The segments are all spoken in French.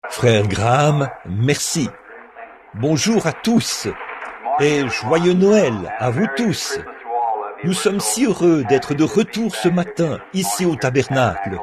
Frère Graham, merci. Bonjour à tous et joyeux Noël à vous tous. Nous sommes si heureux d'être de retour ce matin ici au tabernacle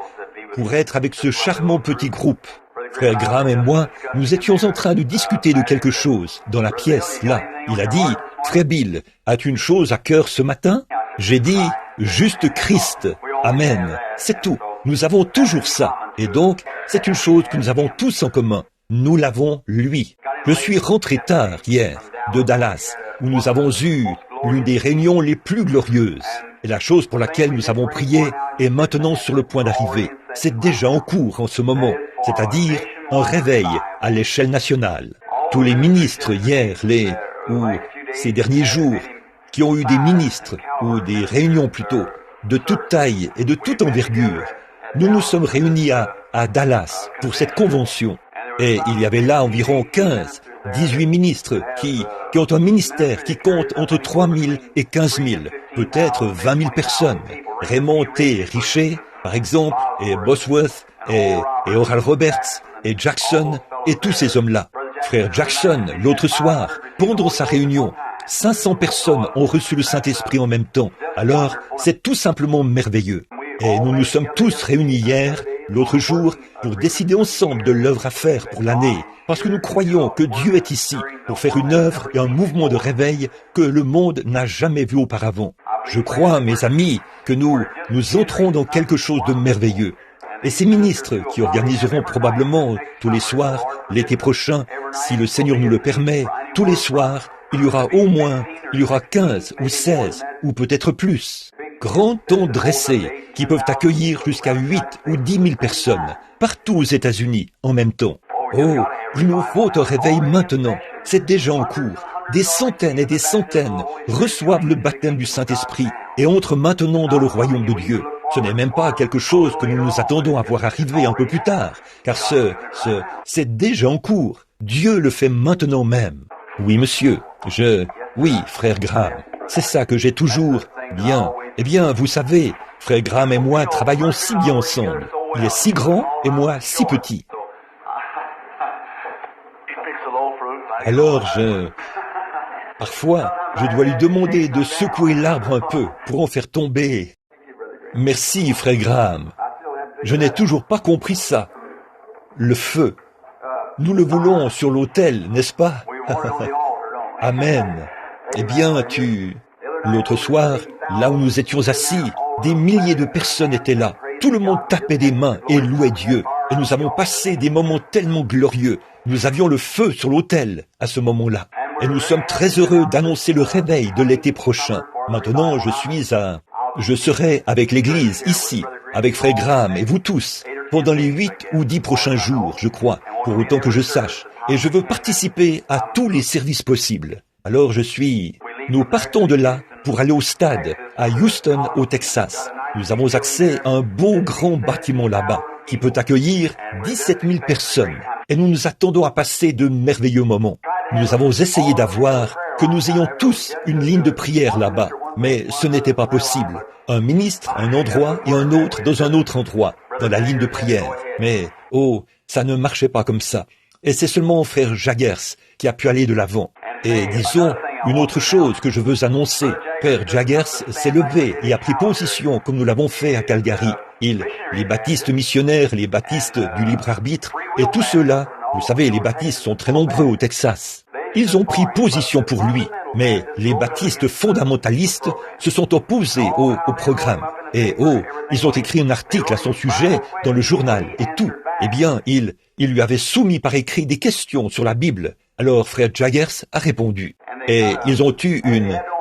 pour être avec ce charmant petit groupe. Frère Graham et moi, nous étions en train de discuter de quelque chose dans la pièce, là. Il a dit, « Frère Bill, as-tu une chose à cœur ce matin ?» J'ai dit, « Juste Christ. Amen. » C'est tout. Nous avons toujours ça. Et donc, c'est une chose que nous avons tous en commun. Nous l'avons, lui. Je suis rentré tard hier de Dallas, où nous avons eu l'une des réunions les plus glorieuses. Et la chose pour laquelle nous avons prié est maintenant sur le point d'arriver. C'est déjà en cours en ce moment, c'est-à-dire un réveil à l'échelle nationale. Tous les ministres hier, ou ces derniers jours, qui ont eu des ministres, ou des réunions plutôt, de toute taille et de toute envergure, nous nous sommes réunis à Dallas pour cette convention. Et il y avait là environ 18 ministres qui ont un ministère qui compte entre 3 000 et 15 000, peut-être 20 000 personnes. Raymond T. Richer, par exemple, et Bosworth, et Oral Roberts, et Jackson, et tous ces hommes-là. Frère Jackson, l'autre soir, pendant sa réunion, 500 personnes ont reçu le Saint-Esprit en même temps. Alors, c'est tout simplement merveilleux. Et nous nous sommes tous réunis hier, l'autre jour, pour décider ensemble de l'œuvre à faire pour l'année, parce que nous croyons que Dieu est ici pour faire une œuvre et un mouvement de réveil que le monde n'a jamais vu auparavant. Je crois, mes amis, que nous entrons dans quelque chose de merveilleux. Et ces ministres qui organiseront probablement tous les soirs, l'été prochain, si le Seigneur nous le permet, tous les soirs, il y aura 15 ou 16 ou peut-être plus. Grands tents dressés qui peuvent accueillir jusqu'à 8 ou 10 000 personnes, partout aux États-Unis, en même temps. Oh, il nous faut un réveil maintenant. C'est déjà en cours. Des centaines et des centaines reçoivent le baptême du Saint-Esprit et entrent maintenant dans le royaume de Dieu. Ce n'est même pas quelque chose que nous nous attendons à voir arriver un peu plus tard, car c'est déjà en cours. Dieu le fait maintenant même. Oui, monsieur, oui, frère Graham, c'est ça que j'ai toujours. Bien, eh bien, vous savez, frère Graham et moi travaillons si bien ensemble. Il est si grand et moi si petit. Alors parfois, je dois lui demander de secouer l'arbre un peu pour en faire tomber. Merci, frère Graham. Je n'ai toujours pas compris ça. Le feu. Nous le voulons sur l'autel, n'est-ce pas? Amen. Eh bien, L'autre soir, là où nous étions assis, des milliers de personnes étaient là. Tout le monde tapait des mains et louait Dieu. Et nous avons passé des moments tellement glorieux. Nous avions le feu sur l'autel à ce moment-là. Et nous sommes très heureux d'annoncer le réveil de l'été prochain. Maintenant, je serai avec l'église ici, avec frère Graham et vous tous, pendant les 8 ou 10 prochains jours, je crois, pour autant que je sache. Et je veux participer à tous les services possibles. Alors nous partons de là pour aller au stade, à Houston, au Texas. Nous avons accès à un beau grand bâtiment là-bas, qui peut accueillir 17 000 personnes. Et nous nous attendons à passer de merveilleux moments. Nous avons essayé que nous ayons tous une ligne de prière là-bas, mais ce n'était pas possible. Un ministre, un endroit et un autre dans un autre endroit, dans la ligne de prière. Mais, ça ne marchait pas comme ça. Et c'est seulement frère Jaggers qui a pu aller de l'avant. Et disons, une autre chose que je veux annoncer, Père Jaggers s'est levé et a pris position comme nous l'avons fait à Calgary. Les baptistes missionnaires, les baptistes du libre arbitre, et tous ceux-là, vous savez, les baptistes sont très nombreux au Texas. Ils ont pris position pour lui, mais les baptistes fondamentalistes se sont opposés au programme. Et ils ont écrit un article à son sujet dans le journal et tout. Eh bien, ils lui avaient soumis par écrit des questions sur la Bible. Alors frère Jaggers a répondu. Et ils ont eu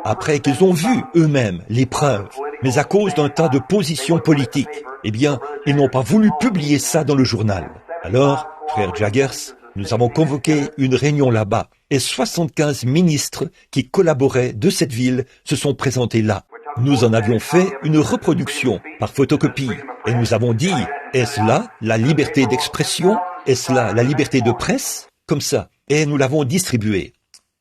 après qu'ils ont vu eux-mêmes les preuves, mais à cause d'un tas de positions politiques, eh bien, ils n'ont pas voulu publier ça dans le journal. Alors, frère Jaggers, nous avons convoqué une réunion là-bas, et 75 ministres qui collaboraient de cette ville se sont présentés là. Nous en avions fait une reproduction par photocopie, et nous avons dit, est-ce là la liberté d'expression? Est-ce là la liberté de presse? Comme ça. Et nous l'avons distribué.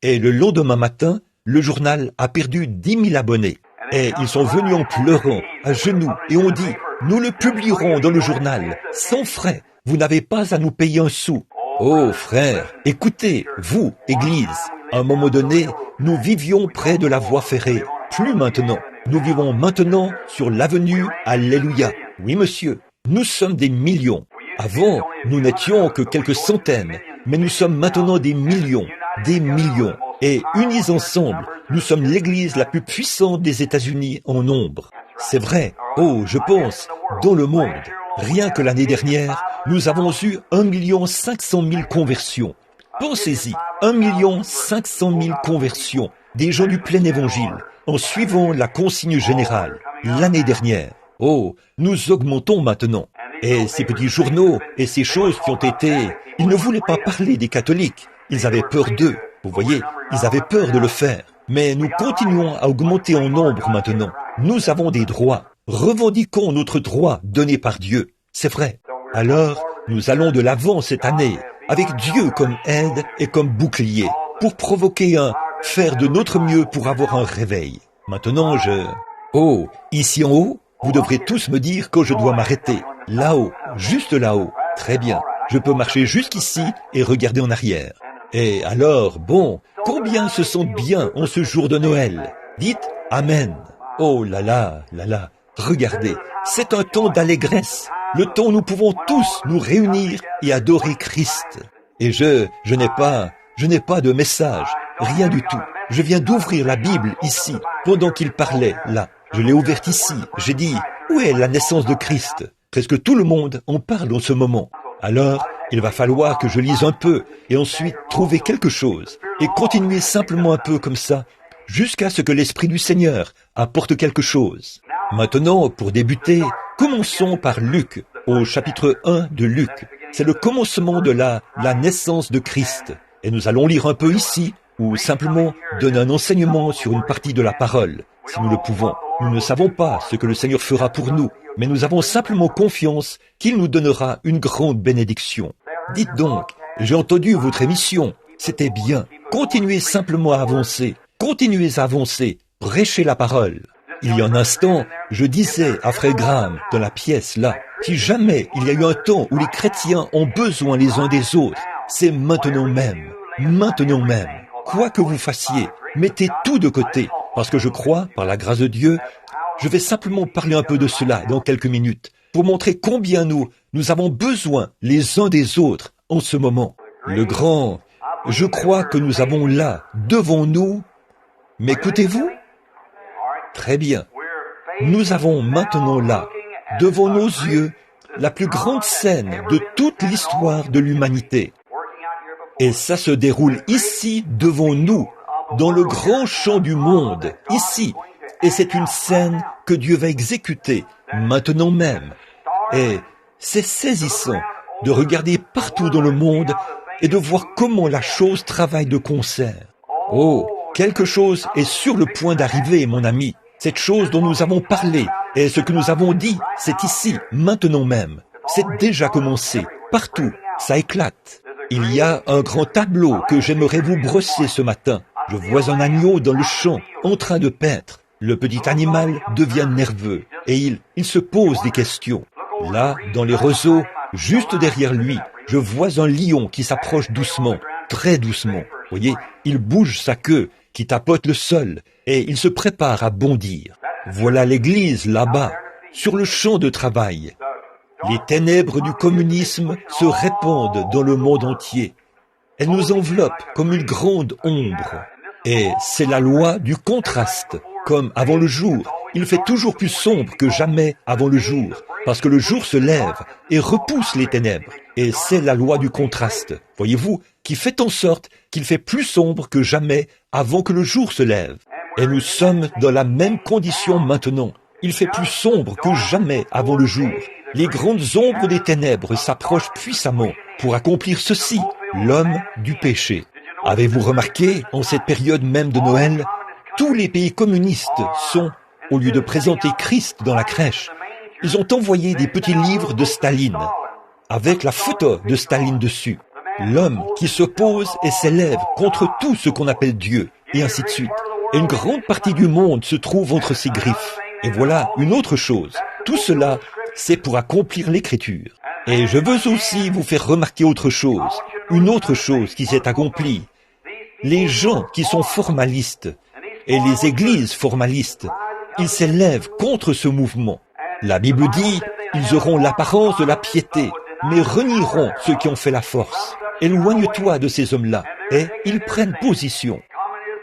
Et le lendemain matin, le journal a perdu 10 000 abonnés. Et ils sont venus en pleurant, à genoux, et ont dit, nous le publierons dans le journal, sans frais. Vous n'avez pas à nous payer un sou. Oh frère, écoutez, vous, Église, à un moment donné, nous vivions près de la voie ferrée. Plus maintenant. Nous vivons maintenant sur l'avenue Alléluia. Oui, monsieur. Nous sommes des millions. Avant, nous n'étions que quelques centaines, mais nous sommes maintenant des millions. Et unis ensemble, nous sommes l'église la plus puissante des États-Unis en nombre. C'est vrai. Oh, je pense, dans le monde, rien que l'année dernière, nous avons eu 1 500 000 conversions. Pensez-y, 1 500 000 conversions, des gens du plein évangile, en suivant la consigne générale, l'année dernière. Oh, nous augmentons maintenant. Et ces petits journaux et ces choses qui ont été... Ils ne voulaient pas parler des catholiques. Ils avaient peur d'eux. Vous voyez, ils avaient peur de le faire. Mais nous continuons à augmenter en nombre maintenant. Nous avons des droits. Revendiquons notre droit donné par Dieu. C'est vrai. Alors, nous allons de l'avant cette année, avec Dieu comme aide et comme bouclier, pour provoquer faire de notre mieux pour avoir un réveil. Maintenant, Oh, ici en haut, vous devrez tous me dire quand je dois m'arrêter. Là-haut, juste là-haut. Très bien. Je peux marcher jusqu'ici et regarder en arrière. Et alors, bon, combien se sentent bien en ce jour de Noël? Dites Amen. Oh là là, regardez, c'est un temps d'allégresse, le temps où nous pouvons tous nous réunir et adorer Christ. Et je n'ai pas de message, rien du tout. Je viens d'ouvrir la Bible ici, pendant qu'il parlait, là. Je l'ai ouverte ici, j'ai dit, où est la naissance de Christ? Presque tout le monde en parle en ce moment. Alors, il va falloir que je lise un peu, et ensuite trouver quelque chose, et continuer simplement un peu comme ça, jusqu'à ce que l'Esprit du Seigneur apporte quelque chose. Maintenant, pour débuter, commençons par Luc, au chapitre 1 de Luc. C'est le commencement de la naissance de Christ. Et nous allons lire un peu ici, ou simplement donner un enseignement sur une partie de la parole, si nous le pouvons. Nous ne savons pas ce que le Seigneur fera pour nous, mais nous avons simplement confiance qu'il nous donnera une grande bénédiction. Dites donc, j'ai entendu votre émission, c'était bien. Continuez simplement à avancer. Continuez à avancer, prêchez la parole. Il y a un instant, je disais à Frère Graham, dans la pièce là, si jamais il y a eu un temps où les chrétiens ont besoin les uns des autres, c'est maintenant même. Maintenant même. Quoi que vous fassiez, mettez tout de côté, parce que je crois, par la grâce de Dieu, je vais simplement parler un peu de cela dans quelques minutes, pour montrer combien nous avons besoin les uns des autres en ce moment. Le grand, je crois que nous avons là, devant nous, m'écoutez-vous? Très bien. Nous avons maintenant là, devant nos yeux, la plus grande scène de toute l'histoire de l'humanité. Et ça se déroule ici, devant nous, dans le grand champ du monde, ici. Et c'est une scène que Dieu va exécuter, maintenant même. Et c'est saisissant de regarder partout dans le monde et de voir comment la chose travaille de concert. Oh, quelque chose est sur le point d'arriver, mon ami. Cette chose dont nous avons parlé et ce que nous avons dit, c'est ici, maintenant même. C'est déjà commencé. Partout, ça éclate. Il y a un grand tableau que j'aimerais vous brosser ce matin. Je vois un agneau dans le champ, en train de paître. Le petit animal devient nerveux et il se pose des questions. Là, dans les roseaux, juste derrière lui, je vois un lion qui s'approche doucement, très doucement. Vous voyez, il bouge sa queue, qui tapote le sol, et il se prépare à bondir. Voilà l'église là-bas, sur le champ de travail. Les ténèbres du communisme se répandent dans le monde entier. Elles nous enveloppent comme une grande ombre. Et c'est la loi du contraste. Comme avant le jour, il fait toujours plus sombre que jamais avant le jour, parce que le jour se lève et repousse les ténèbres. Et c'est la loi du contraste, voyez-vous, qui fait en sorte qu'il fait plus sombre que jamais avant que le jour se lève. Et nous sommes dans la même condition maintenant. Il fait plus sombre que jamais avant le jour. Les grandes ombres des ténèbres s'approchent puissamment pour accomplir ceci, l'homme du péché. Avez-vous remarqué, en cette période même de Noël, tous les pays communistes sont, au lieu de présenter Christ dans la crèche, ils ont envoyé des petits livres de Staline, avec la photo de Staline dessus. L'homme qui s'oppose et s'élève contre tout ce qu'on appelle Dieu, et ainsi de suite. Et une grande partie du monde se trouve entre ses griffes. Et voilà une autre chose. Tout cela, c'est pour accomplir l'écriture. Et je veux aussi vous faire remarquer autre chose. une autre chose qui s'est accomplie. Les gens qui sont formalistes et les églises formalistes, ils s'élèvent contre ce mouvement. La Bible dit, ils auront l'apparence de la piété, mais renieront ceux qui ont fait la force. Éloigne-toi de ces hommes-là, et ils prennent position.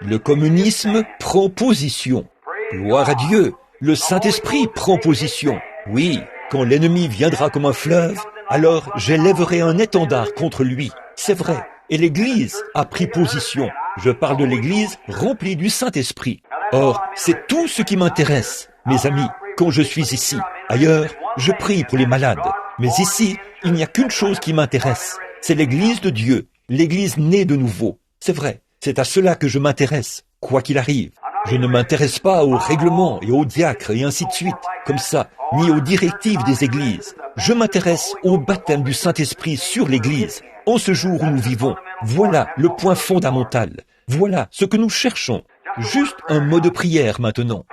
Le communisme prend position. Gloire à Dieu, le Saint-Esprit prend position. Oui, quand l'ennemi viendra comme un fleuve, alors j'élèverai un étendard contre lui. C'est vrai, et l'Église a pris position. Je parle de l'Église remplie du Saint-Esprit. Or, c'est tout ce qui m'intéresse, mes amis, quand je suis ici. Ailleurs, je prie pour les malades. Mais ici, il n'y a qu'une chose qui m'intéresse. C'est l'Église de Dieu, l'Église née de nouveau. C'est vrai, c'est à cela que je m'intéresse, quoi qu'il arrive. Je ne m'intéresse pas aux règlements et aux diacres et ainsi de suite, comme ça, ni aux directives des églises. Je m'intéresse au baptême du Saint-Esprit sur l'Église, en ce jour où nous vivons. Voilà le point fondamental. Voilà ce que nous cherchons. Juste un mot de prière maintenant.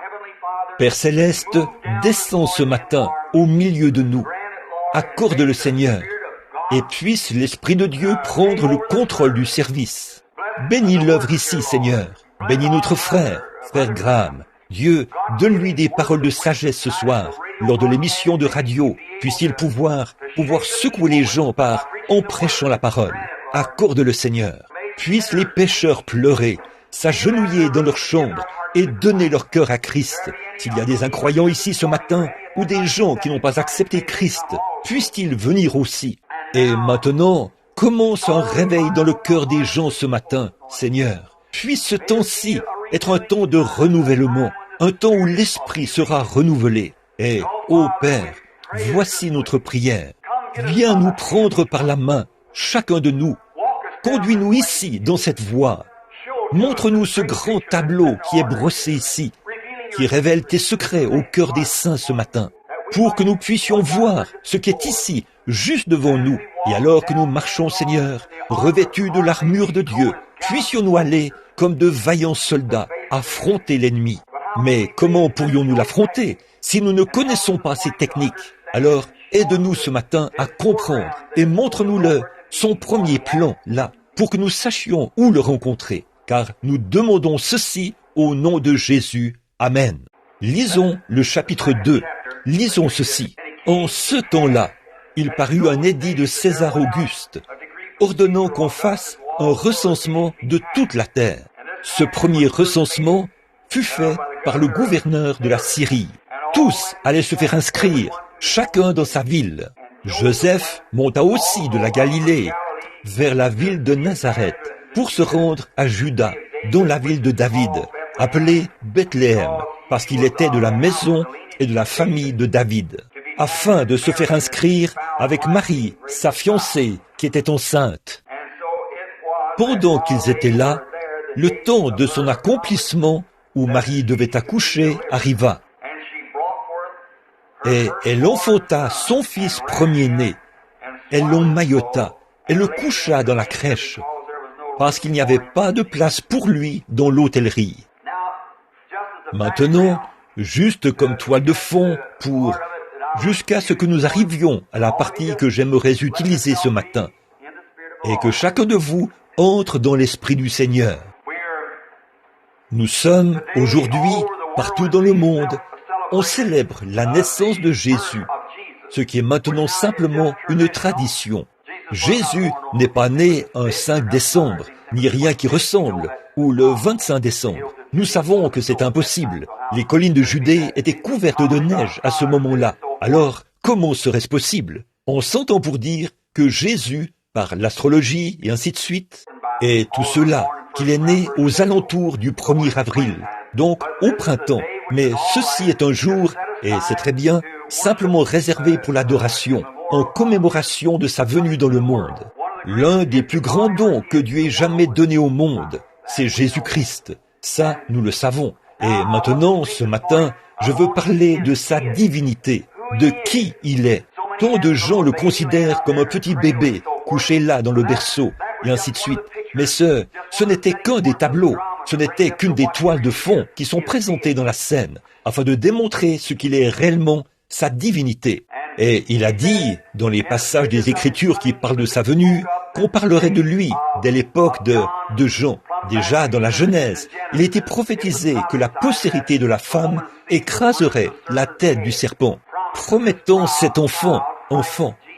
Père Céleste, descends ce matin au milieu de nous. Accorde le Seigneur, et puisse l'Esprit de Dieu prendre le contrôle du service. Bénis l'œuvre ici, Seigneur. Bénis notre frère Graham. Dieu, donne-lui des paroles de sagesse ce soir, lors de l'émission de radio. Puisse-t-il pouvoir secouer les gens en prêchant la parole. Accorde le Seigneur. Puissent les pécheurs pleurer, s'agenouiller dans leur chambre et donner leur cœur à Christ. S'il y a des incroyants ici ce matin, ou des gens qui n'ont pas accepté Christ, puissent-ils venir aussi. Et maintenant, commence un réveil dans le cœur des gens ce matin, Seigneur. Puisse ce temps-ci être un temps de renouvellement, un temps où l'esprit sera renouvelé. Et, ô Père, voici notre prière. Viens nous prendre par la main, chacun de nous. Conduis-nous ici, dans cette voie. Montre-nous ce grand tableau qui est brossé ici, qui révèle tes secrets au cœur des saints ce matin, pour que nous puissions voir ce qui est ici, juste devant nous. Et alors que nous marchons, Seigneur, revêtus de l'armure de Dieu, puissions-nous aller comme de vaillants soldats, affronter l'ennemi. Mais comment pourrions-nous l'affronter si nous ne connaissons pas ces techniques? Alors, aide-nous ce matin à comprendre et montre-nous son premier plan, là, pour que nous sachions où le rencontrer. Car nous demandons ceci au nom de Jésus. Amen. Lisons le chapitre 2. Lisons ceci. En ce temps-là, il parut un édit de César Auguste, ordonnant qu'on fasse un recensement de toute la terre. Ce premier recensement fut fait par le gouverneur de la Syrie. Tous allaient se faire inscrire, chacun dans sa ville. Joseph monta aussi de la Galilée vers la ville de Nazareth pour se rendre à Juda, dans la ville de David, appelée Bethléem, parce qu'il était de la maison et de la famille de David, afin de se faire inscrire avec Marie, sa fiancée, qui était enceinte. Pendant qu'ils étaient là, le temps de son accomplissement, où Marie devait accoucher, arriva. Et elle enfanta son fils premier-né. Elle l'emmaillota et le coucha dans la crèche, parce qu'il n'y avait pas de place pour lui dans l'hôtellerie. Maintenant, juste comme toile de fond jusqu'à ce que nous arrivions à la partie que j'aimerais utiliser ce matin, et que chacun de vous entre dans l'esprit du Seigneur. Nous sommes aujourd'hui, partout dans le monde, on célèbre la naissance de Jésus, ce qui est maintenant simplement une tradition. Jésus n'est pas né un 5 décembre, ni rien qui ressemble, ou le 25 décembre. Nous savons que c'est impossible. Les collines de Judée étaient couvertes de neige à ce moment-là. Alors, comment serait-ce possible? On s'entend pour dire que Jésus, par l'astrologie et ainsi de suite, et tout cela, qu'il est né aux alentours du 1er avril, donc au printemps. Mais ceci est un jour, et c'est très bien, simplement réservé pour l'adoration, en commémoration de sa venue dans le monde. L'un des plus grands dons que Dieu ait jamais donné au monde, c'est Jésus-Christ. Ça, nous le savons. Et maintenant, ce matin, je veux parler de sa divinité, de qui il est. Tant de gens le considèrent comme un petit bébé, couché là dans le berceau, et ainsi de suite. Mais ce n'était qu'un des tableaux, ce n'était qu'une des toiles de fond qui sont présentées dans la scène, afin de démontrer ce qu'il est réellement, sa divinité. Et il a dit, dans les passages des Écritures qui parlent de sa venue, qu'on parlerait de lui dès l'époque de Jean. Déjà dans la Genèse, il était prophétisé que la postérité de la femme écraserait la tête du serpent, promettant cet enfant,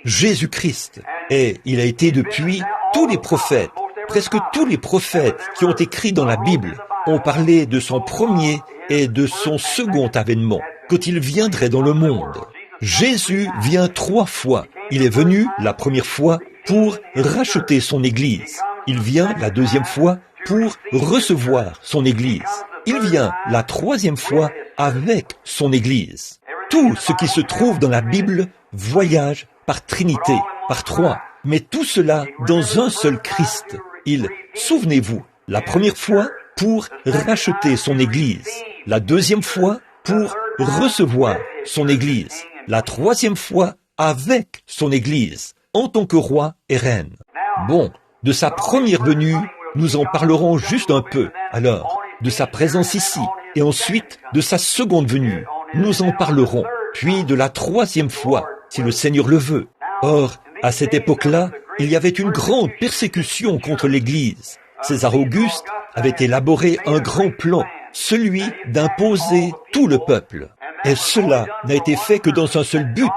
Jésus-Christ. Et il a été depuis tous les prophètes, presque tous les prophètes qui ont écrit dans la Bible ont parlé de son premier et de son second avènement, quand il viendrait dans le monde. Jésus vient 3 fois. Il est venu la première fois pour racheter son Église. Il vient la deuxième fois pour recevoir son Église. Il vient la 3e fois avec son Église. Tout ce qui se trouve dans la Bible voyage par Trinité, par 3, mais tout cela dans un seul Christ. Souvenez-vous, la première fois pour racheter son Église, la 2e fois pour recevoir son Église, la 3e fois avec son Église, en tant que roi et reine. Bon, de sa première venue, nous en parlerons juste un peu. Alors, de sa présence ici, et ensuite de sa seconde venue, nous en parlerons. Puis de la 3e fois, si le Seigneur le veut. Or, à cette époque-là, il y avait une grande persécution contre l'Église. César Auguste avait élaboré un grand plan, celui d'imposer tout le peuple. Et cela n'a été fait que dans un seul but,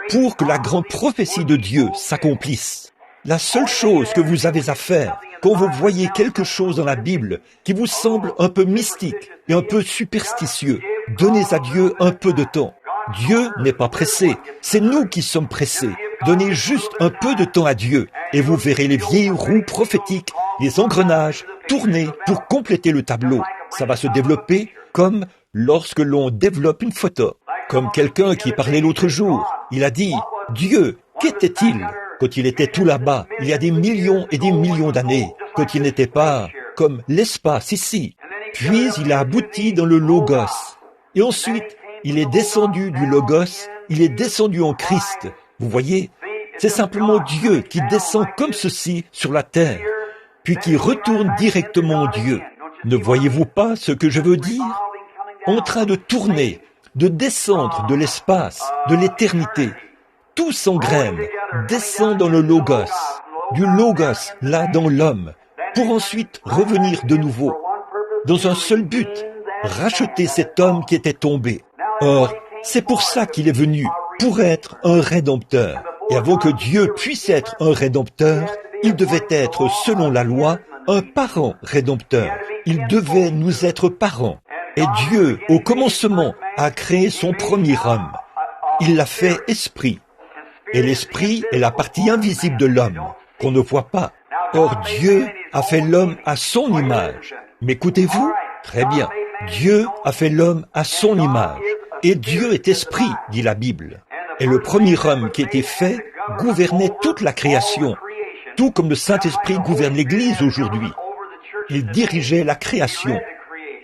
pour que la grande prophétie de Dieu s'accomplisse. La seule chose que vous avez à faire, quand vous voyez quelque chose dans la Bible qui vous semble un peu mystique et un peu superstitieux, donnez à Dieu un peu de temps. Dieu n'est pas pressé, c'est nous qui sommes pressés. Donnez juste un peu de temps à Dieu et vous verrez les vieilles roues prophétiques, les engrenages tourner pour compléter le tableau. Ça va se développer comme lorsque l'on développe une photo. Comme quelqu'un qui parlait l'autre jour, il a dit « Dieu, qu'était-il quand il était tout là-bas, il y a des millions et des millions d'années, quand il n'était pas comme l'espace ici. Puis il a abouti dans le Logos. Et ensuite, il est descendu du Logos, il est descendu en Christ. Vous voyez, c'est simplement Dieu qui descend comme ceci sur la terre, puis qui retourne directement en Dieu. Ne voyez-vous pas ce que je veux dire? En train de tourner, de descendre de l'espace, de l'éternité. Tout s'engraine, descend dans le Logos, du Logos là dans l'homme, pour ensuite revenir de nouveau, dans un seul but, racheter cet homme qui était tombé. Or, c'est pour ça qu'il est venu, pour être un rédempteur. Et avant que Dieu puisse être un rédempteur, il devait être, selon la loi, un parent rédempteur. Il devait nous être parents. Et Dieu, au commencement, a créé son premier homme. Il l'a fait esprit. Et l'esprit est la partie invisible de l'homme, qu'on ne voit pas. Or, Dieu a fait l'homme à son image. M'écoutez-vous? Très bien. Dieu a fait l'homme à son image. Et Dieu est esprit, dit la Bible. Et le premier homme qui était fait gouvernait toute la création, tout comme le Saint-Esprit gouverne l'Église aujourd'hui. Il dirigeait la création.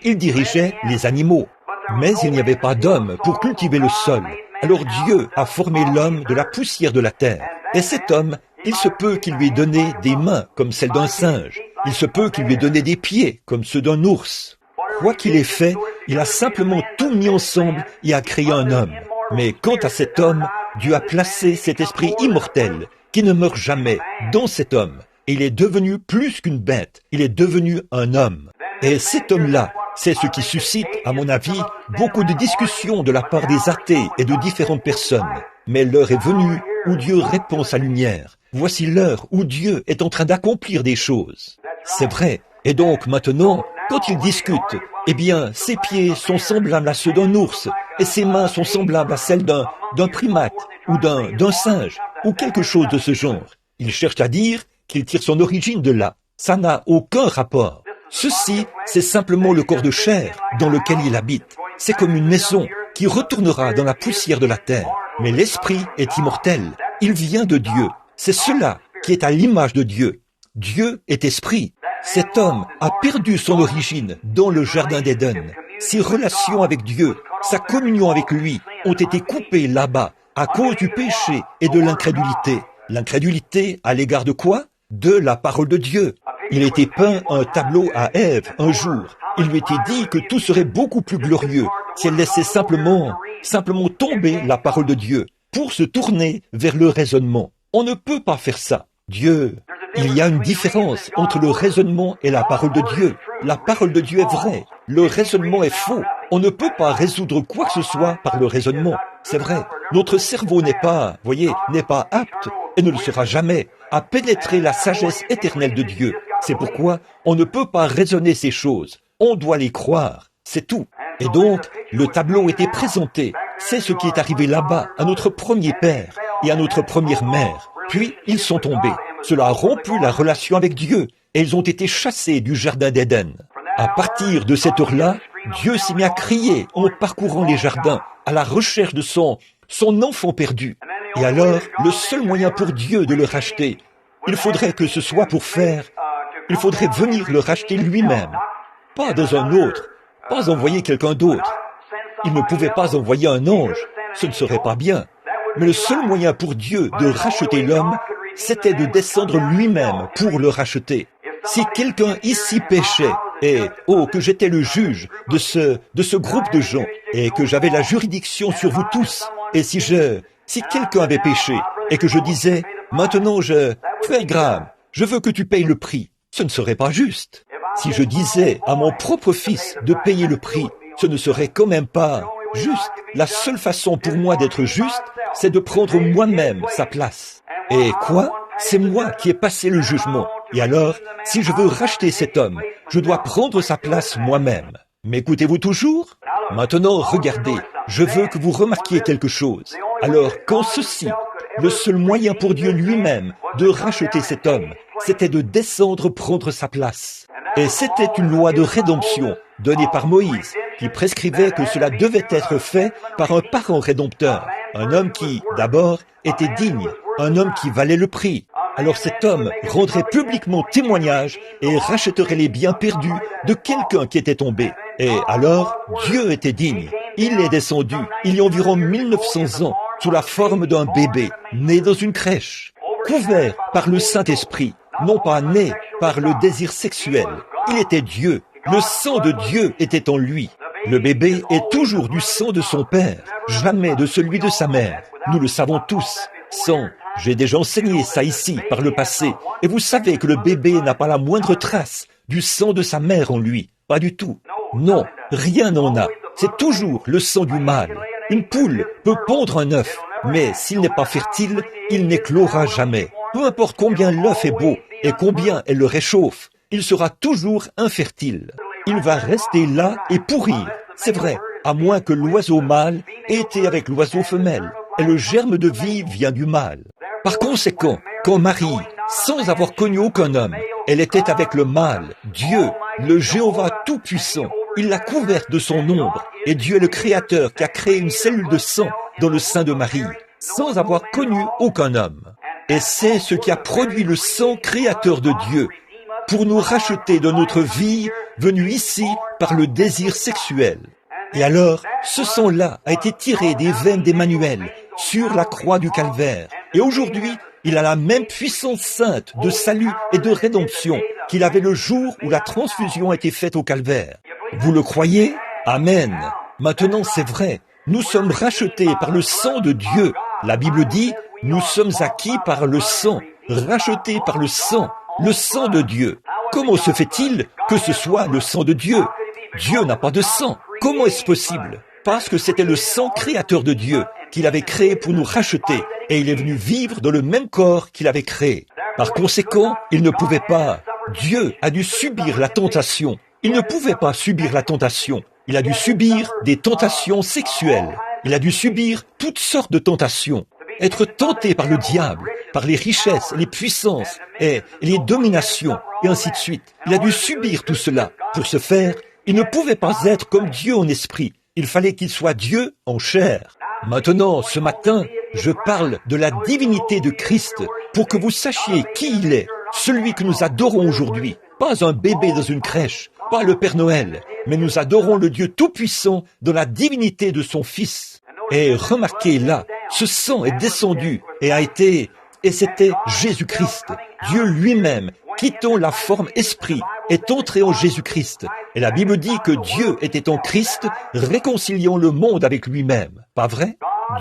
Il dirigeait les animaux. Mais il n'y avait pas d'homme pour cultiver le sol. Alors Dieu a formé l'homme de la poussière de la terre. Et cet homme, il se peut qu'il lui ait donné des mains comme celles d'un singe. Il se peut qu'il lui ait donné des pieds comme ceux d'un ours. Quoi qu'il ait fait, il a simplement tout mis ensemble et a créé un homme. Mais quant à cet homme, Dieu a placé cet esprit immortel qui ne meurt jamais dans cet homme. Et il est devenu plus qu'une bête. Il est devenu un homme. Et cet homme-là, c'est ce qui suscite, à mon avis, beaucoup de discussions de la part des athées et de différentes personnes. Mais l'heure est venue où Dieu répand sa lumière. Voici l'heure où Dieu est en train d'accomplir des choses. C'est vrai. Et donc maintenant, quand il discute, eh bien, ses pieds sont semblables à ceux d'un ours, et ses mains sont semblables à celles d'un primate, ou d'un singe, ou quelque chose de ce genre. Il cherche à dire qu'il tire son origine de là. Ça n'a aucun rapport. Ceci, c'est simplement le corps de chair dans lequel il habite. C'est comme une maison qui retournera dans la poussière de la terre. Mais l'esprit est immortel. Il vient de Dieu. C'est cela qui est à l'image de Dieu. Dieu est esprit. Cet homme a perdu son origine dans le jardin d'Éden. Ses relations avec Dieu, sa communion avec lui ont été coupées là-bas à cause du péché et de l'incrédulité. L'incrédulité à l'égard de quoi? De la parole de Dieu. Il a été peint un tableau à Ève un jour. Il lui était dit que tout serait beaucoup plus glorieux si elle laissait simplement tomber la parole de Dieu pour se tourner vers le raisonnement. On ne peut pas faire ça. Dieu Il y a une différence entre le raisonnement et la parole de Dieu. La parole de Dieu est vraie. Le raisonnement est faux. On ne peut pas résoudre quoi que ce soit par le raisonnement. C'est vrai. Notre cerveau n'est pas apte, et ne le sera jamais, à pénétrer la sagesse éternelle de Dieu. C'est pourquoi on ne peut pas raisonner ces choses. On doit les croire. C'est tout. Et donc, le tableau était présenté. C'est ce qui est arrivé là-bas, à notre premier père et à notre première mère. Puis, ils sont tombés. Cela a rompu la relation avec Dieu, et ils ont été chassés du jardin d'Éden. À partir de cette heure-là, Dieu s'est mis à crier en parcourant les jardins, à la recherche de son enfant perdu. Et alors, le seul moyen pour Dieu de le racheter, il faudrait que ce soit il faudrait venir le racheter lui-même. Pas dans un autre, pas envoyer quelqu'un d'autre. Il ne pouvait pas envoyer un ange, ce ne serait pas bien. Mais le seul moyen pour Dieu de racheter l'homme, c'était de descendre lui-même pour le racheter. Si quelqu'un ici péchait, et que j'étais le juge de ce groupe de gens, et que j'avais la juridiction sur vous tous, et si quelqu'un avait péché, et que je disais, maintenant frère Graham, je veux que tu payes le prix, ce ne serait pas juste. Si je disais à mon propre fils de payer le prix, ce ne serait quand même pas juste. La seule façon pour moi d'être juste, c'est de prendre moi-même sa place. Et quoi? C'est moi qui ai passé le jugement. Et alors, si je veux racheter cet homme, je dois prendre sa place moi-même. M'écoutez-vous toujours? Maintenant, regardez, je veux que vous remarquiez quelque chose. Alors, quand ceci, le seul moyen pour Dieu lui-même de racheter cet homme, c'était de descendre prendre sa place. Et c'était une loi de rédemption donnée par Moïse, qui prescrivait que cela devait être fait par un parent rédempteur, un homme qui, d'abord, était digne, un homme qui valait le prix. Alors cet homme rendrait publiquement témoignage et rachèterait les biens perdus de quelqu'un qui était tombé. Et alors, Dieu était digne. Il est descendu, il y a environ 1900 ans, sous la forme d'un bébé, né dans une crèche, couvert par le Saint-Esprit, non pas né par le désir sexuel. Il était Dieu. Le sang de Dieu était en lui. Le bébé est toujours du sang de son père, jamais de celui de sa mère. Nous le savons tous. J'ai déjà enseigné ça ici, par le passé, et vous savez que le bébé n'a pas la moindre trace du sang de sa mère en lui. Pas du tout. Non, rien n'en a. C'est toujours le sang du mâle. Une poule peut pondre un œuf, mais s'il n'est pas fertile, il n'éclora jamais. Peu importe combien l'œuf est beau et combien elle le réchauffe, il sera toujours infertile. Il va rester là et pourrir. C'est vrai, à moins que l'oiseau mâle ait été avec l'oiseau femelle. Et le germe de vie vient du mâle. Par conséquent, quand Marie, sans avoir connu aucun homme, elle était avec le mâle, Dieu, le Jéhovah Tout-Puissant, il l'a couverte de son ombre, et Dieu est le Créateur qui a créé une cellule de sang dans le sein de Marie, sans avoir connu aucun homme. Et c'est ce qui a produit le sang créateur de Dieu, pour nous racheter de notre vie venue ici par le désir sexuel. Et alors, ce sang-là a été tiré des veines d'Emmanuel sur la croix du Calvaire. Et aujourd'hui, il a la même puissance sainte de salut et de rédemption qu'il avait le jour où la transfusion a été faite au Calvaire. Vous le croyez? Amen. Maintenant, c'est vrai. Nous sommes rachetés par le sang de Dieu. La Bible dit, nous sommes acquis par le sang, rachetés par le sang de Dieu. Comment se fait-il que ce soit le sang de Dieu? Dieu n'a pas de sang. Comment est-ce possible? Parce que c'était le sang créateur de Dieu qu'il avait créé pour nous racheter, et il est venu vivre dans le même corps qu'il avait créé. Par conséquent, il ne pouvait pas. Dieu a dû subir la tentation. Il ne pouvait pas subir la tentation. Il a dû subir des tentations sexuelles. Il a dû subir toutes sortes de tentations. Être tenté par le diable, par les richesses, les puissances et les dominations, et ainsi de suite. Il a dû subir tout cela. Pour ce faire, il ne pouvait pas être comme Dieu en esprit. Il fallait qu'il soit Dieu en chair. Maintenant, ce matin, je parle de la divinité de Christ pour que vous sachiez qui il est, celui que nous adorons aujourd'hui. Pas un bébé dans une crèche, pas le Père Noël, mais nous adorons le Dieu Tout-Puissant dans la divinité de son Fils. Et remarquez là, ce sang est descendu et c'était Jésus-Christ, Dieu lui-même, quittant la forme esprit, est entré en Jésus-Christ. Et la Bible dit que Dieu était en Christ, réconciliant le monde avec lui-même. Pas vrai?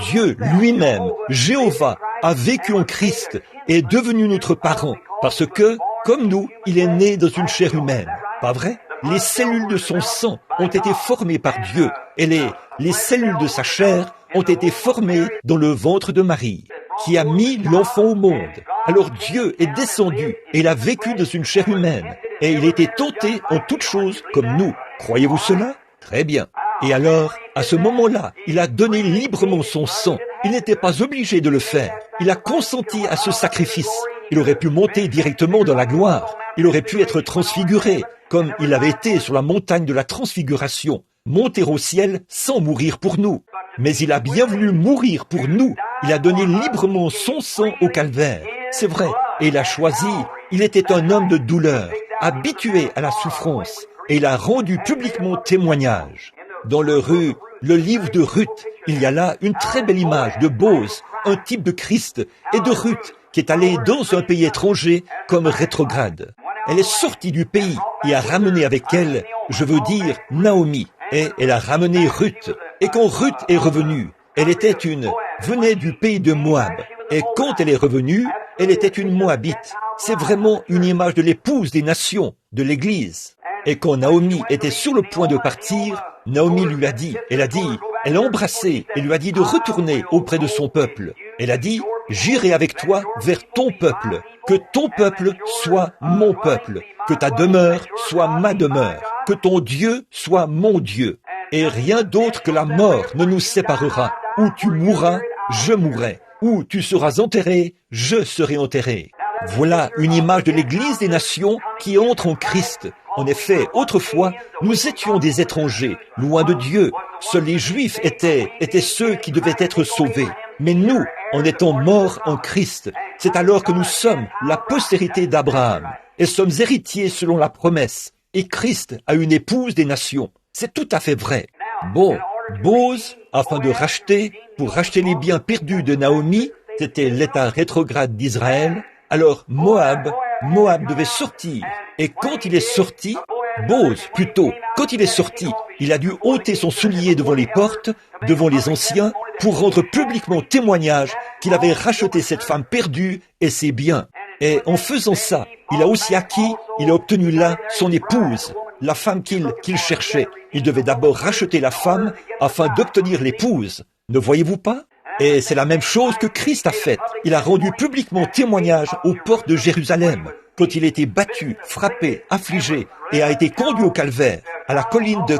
Dieu lui-même, Jéhovah, a vécu en Christ et est devenu notre parent Parce que, comme nous, il est né dans une chair humaine. Pas vrai? Les cellules de son sang ont été formées par Dieu et les cellules de sa chair ont été formées dans le ventre de Marie, qui a mis l'enfant au monde. Alors Dieu est descendu et il a vécu dans une chair humaine et il était tenté en toutes choses comme nous. Croyez-vous cela? Très bien. Et alors, à ce moment-là, il a donné librement son sang. Il n'était pas obligé de le faire. Il a consenti à ce sacrifice. Il aurait pu monter directement dans la gloire. Il aurait pu être transfiguré, comme il avait été sur la montagne de la transfiguration, monter au ciel sans mourir pour nous. Mais il a bien voulu mourir pour nous. Il a donné librement son sang au calvaire. C'est vrai. Et il a choisi. Il était un homme de douleur, habitué à la souffrance. Et il a rendu publiquement témoignage. Dans le livre de Ruth, il y a là une très belle image de Boz, un type de Christ, et de Ruth, qui est allée dans un pays étranger comme rétrograde. Elle est sortie du pays et a ramené avec elle, je veux dire, Naomi. Et elle a ramené Ruth. Et quand Ruth est revenue, venait du pays de Moab. Et quand elle est revenue, elle était une Moabite. C'est vraiment une image de l'épouse des nations, de l'Église. Et quand Naomi était sur le point de partir, Naomi lui a dit, elle a embrassé et lui a dit de retourner auprès de son peuple. Elle a dit, j'irai avec toi vers ton peuple, que ton peuple soit mon peuple, que ta demeure soit ma demeure, que ton Dieu soit mon Dieu. Et rien d'autre que la mort ne nous séparera. Où tu mourras, je mourrai. Où tu seras enterré, je serai enterré. Voilà une image de l'Église des nations qui entre en Christ. En effet, autrefois, nous étions des étrangers, loin de Dieu. Seuls les Juifs étaient ceux qui devaient être sauvés. Mais nous, en étant morts en Christ, c'est alors que nous sommes la postérité d'Abraham et sommes héritiers selon la promesse. Et Christ a une épouse des nations. C'est tout à fait vrai. Bon, Boz, afin de pour racheter les biens perdus de Naomi, c'était l'état rétrograde d'Israël. Alors Moab devait sortir. Et quand il est sorti, quand il est sorti, il a dû ôter son soulier devant les portes, devant les anciens, pour rendre publiquement témoignage qu'il avait racheté cette femme perdue et ses biens. Et en faisant ça, il a obtenu là son épouse, la femme qu'il cherchait. Il devait d'abord racheter la femme afin d'obtenir l'épouse. Ne voyez-vous pas? Et c'est la même chose que Christ a faite. Il a rendu publiquement témoignage aux portes de Jérusalem, quand il était battu, frappé, affligé, et a été conduit au calvaire, à la colline de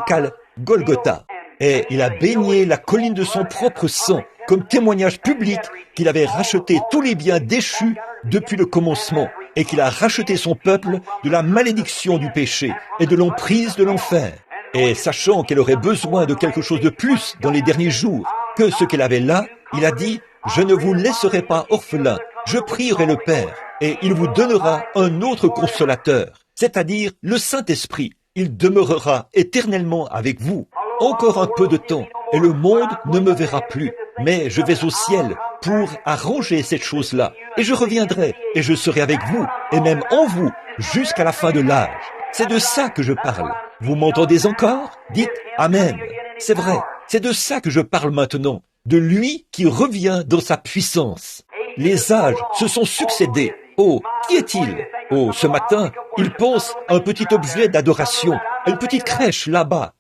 Golgotha. Et il a baigné la colline de son propre sang, comme témoignage public qu'il avait racheté tous les biens déchus depuis le commencement, et qu'il a racheté son peuple de la malédiction du péché et de l'emprise de l'enfer. Et sachant qu'elle aurait besoin de quelque chose de plus dans les derniers jours que ce qu'elle avait là, il a dit, je ne vous laisserai pas orphelin, je prierai le Père, et il vous donnera un autre consolateur, c'est-à-dire le Saint-Esprit. Il demeurera éternellement avec vous. Encore un peu de temps, et le monde ne me verra plus, mais je vais au ciel pour arranger cette chose-là, et je reviendrai, et je serai avec vous, et même en vous, jusqu'à la fin de l'âge. C'est de ça que je parle. Vous m'entendez encore? Dites Amen. C'est vrai, c'est de ça que je parle maintenant, de lui qui revient dans sa puissance. Les âges se sont succédés. Oh, qui est-il? Oh, ce matin, il pense à un petit objet d'adoration, à une petite crèche là-bas,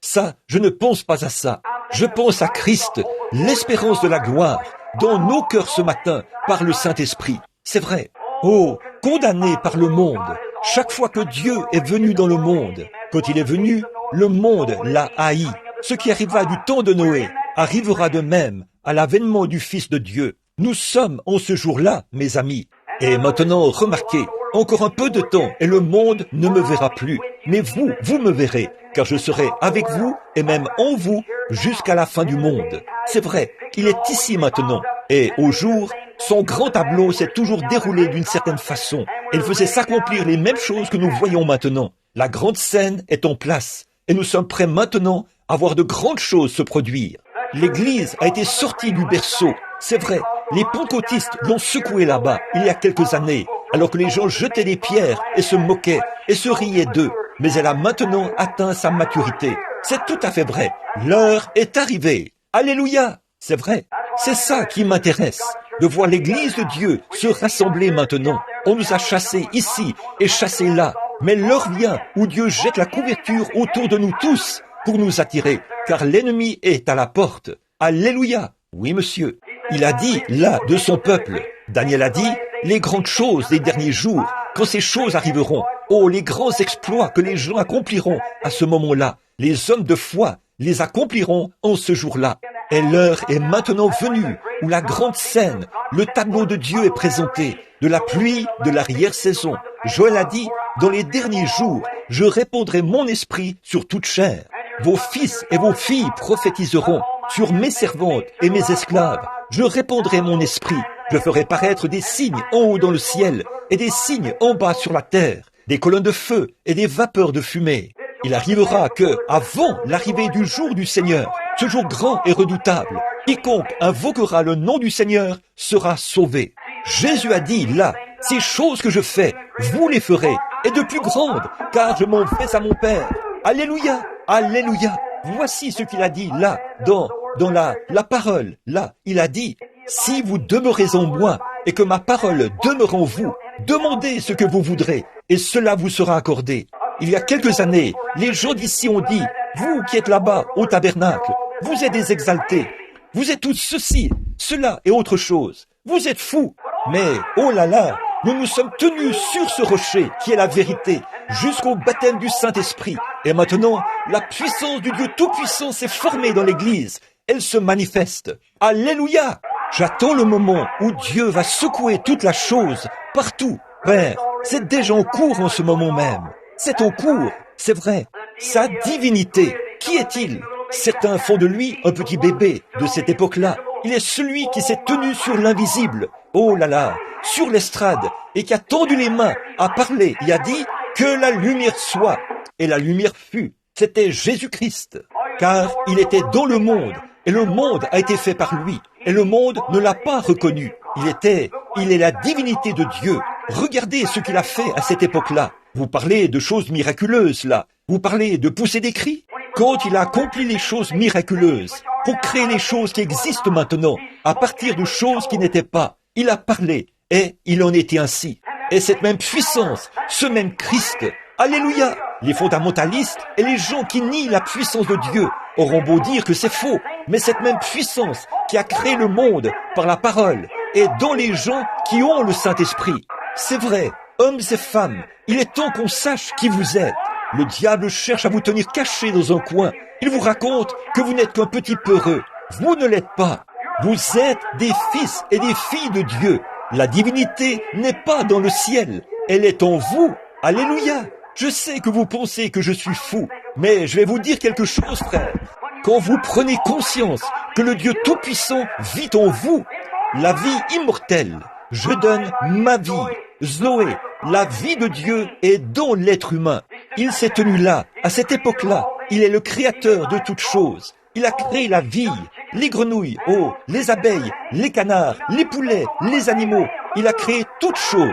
Ça, je ne pense pas à ça. Je pense à Christ, l'espérance de la gloire, dans nos cœurs ce matin, par le Saint-Esprit. C'est vrai. Oh, condamné par le monde. Chaque fois que Dieu est venu dans le monde, quand il est venu, le monde l'a haï. Ce qui arriva du temps de Noé arrivera de même à l'avènement du Fils de Dieu. Nous sommes en ce jour-là, mes amis. Et maintenant, remarquez, encore un peu de temps et le monde ne me verra plus. Mais vous me verrez, car je serai avec vous et même en vous jusqu'à la fin du monde. C'est vrai, il est ici maintenant. Et au jour, son grand tableau s'est toujours déroulé d'une certaine façon. Il faisait s'accomplir les mêmes choses que nous voyons maintenant. La grande scène est en place. Et nous sommes prêts maintenant à voir de grandes choses se produire. L'Église a été sortie du berceau. C'est vrai, les pentecôtistes l'ont secouée là-bas, il y a quelques années, alors que les gens jetaient des pierres et se moquaient et se riaient d'eux. Mais elle a maintenant atteint sa maturité. C'est tout à fait vrai. L'heure est arrivée. Alléluia! C'est vrai. C'est ça qui m'intéresse. de voir l'Église de Dieu se rassembler maintenant. On nous a chassés ici et chassés là. Mais l'heure vient où Dieu jette la couverture autour de nous tous pour nous attirer, car l'ennemi est à la porte. Alléluia! Oui, monsieur. Il a dit là de son peuple. Daniel a dit, les grandes choses des derniers jours, quand ces choses arriveront, oh, les grands exploits que les gens accompliront à ce moment-là, les hommes de foi les accompliront en ce jour-là. Et l'heure est maintenant venue où la grande scène, le tableau de Dieu est présenté, de la pluie, de l'arrière-saison. Joël a dit, dans les derniers jours, je répandrai mon esprit sur toute chair. Vos fils et vos filles prophétiseront sur mes servantes et mes esclaves. Je répandrai mon esprit. Je ferai paraître des signes en haut dans le ciel et des signes en bas sur la terre, des colonnes de feu et des vapeurs de fumée. Il arrivera que, avant l'arrivée du jour du Seigneur, ce jour grand et redoutable, quiconque invoquera le nom du Seigneur sera sauvé. Jésus a dit là, ces choses que je fais, vous les ferez, et de plus grandes, car je m'en vais à mon Père. Alléluia, alléluia. Voici ce qu'il a dit là, dans la parole. Là, il a dit, si vous demeurez en moi et que ma parole demeure en vous, demandez ce que vous voudrez et cela vous sera accordé. Il y a quelques années, les gens d'ici ont dit, vous qui êtes là-bas au tabernacle, vous êtes des exaltés, vous êtes tous ceci, cela et autre chose. Vous êtes fous. Mais, oh là là, nous nous sommes tenus sur ce rocher qui est la vérité jusqu'au baptême du Saint-Esprit. Et maintenant, la puissance du Dieu Tout-Puissant s'est formée dans l'Église. Elle se manifeste. Alléluia! J'attends le moment où Dieu va secouer toute la chose, partout. Père, c'est déjà en cours en ce moment même. C'est en cours, c'est vrai. Sa divinité, qui est-il? Certains font de lui un petit bébé de cette époque-là. Il est celui qui s'est tenu sur l'invisible. Oh là là, sur l'estrade, et qui a tendu les mains, a parlé et a dit que la lumière soit. Et la lumière fut. C'était Jésus-Christ. Car il était dans le monde, et le monde a été fait par lui. Et le monde ne l'a pas reconnu. Il est la divinité de Dieu. Regardez ce qu'il a fait à cette époque-là. Vous parlez de choses miraculeuses, là. Vous parlez de pousser des cris. Quand il a accompli les choses miraculeuses, pour créer les choses qui existent maintenant, à partir de choses qui n'étaient pas, il a parlé, et il en était ainsi. Et cette même puissance, ce même Christ, alléluia, les fondamentalistes et les gens qui nient la puissance de Dieu auront beau dire que c'est faux, mais cette même puissance qui a créé le monde par la parole est dans les gens qui ont le Saint-Esprit. C'est vrai, hommes et femmes, il est temps qu'on sache qui vous êtes. Le diable cherche à vous tenir cachés dans un coin. Il vous raconte que vous n'êtes qu'un petit peureux. Vous ne l'êtes pas. Vous êtes des fils et des filles de Dieu. La divinité n'est pas dans le ciel. Elle est en vous. Alléluia. Je sais que vous pensez que je suis fou, mais je vais vous dire quelque chose, frère. Quand vous prenez conscience que le Dieu Tout-Puissant vit en vous, la vie immortelle, je donne ma vie. Zoé, la vie de Dieu est dans l'être humain. Il s'est tenu là, à cette époque-là. Il est le créateur de toutes choses. Il a créé la vie, les grenouilles, oh, les abeilles, les canards, les poulets, les animaux. Il a créé toutes choses.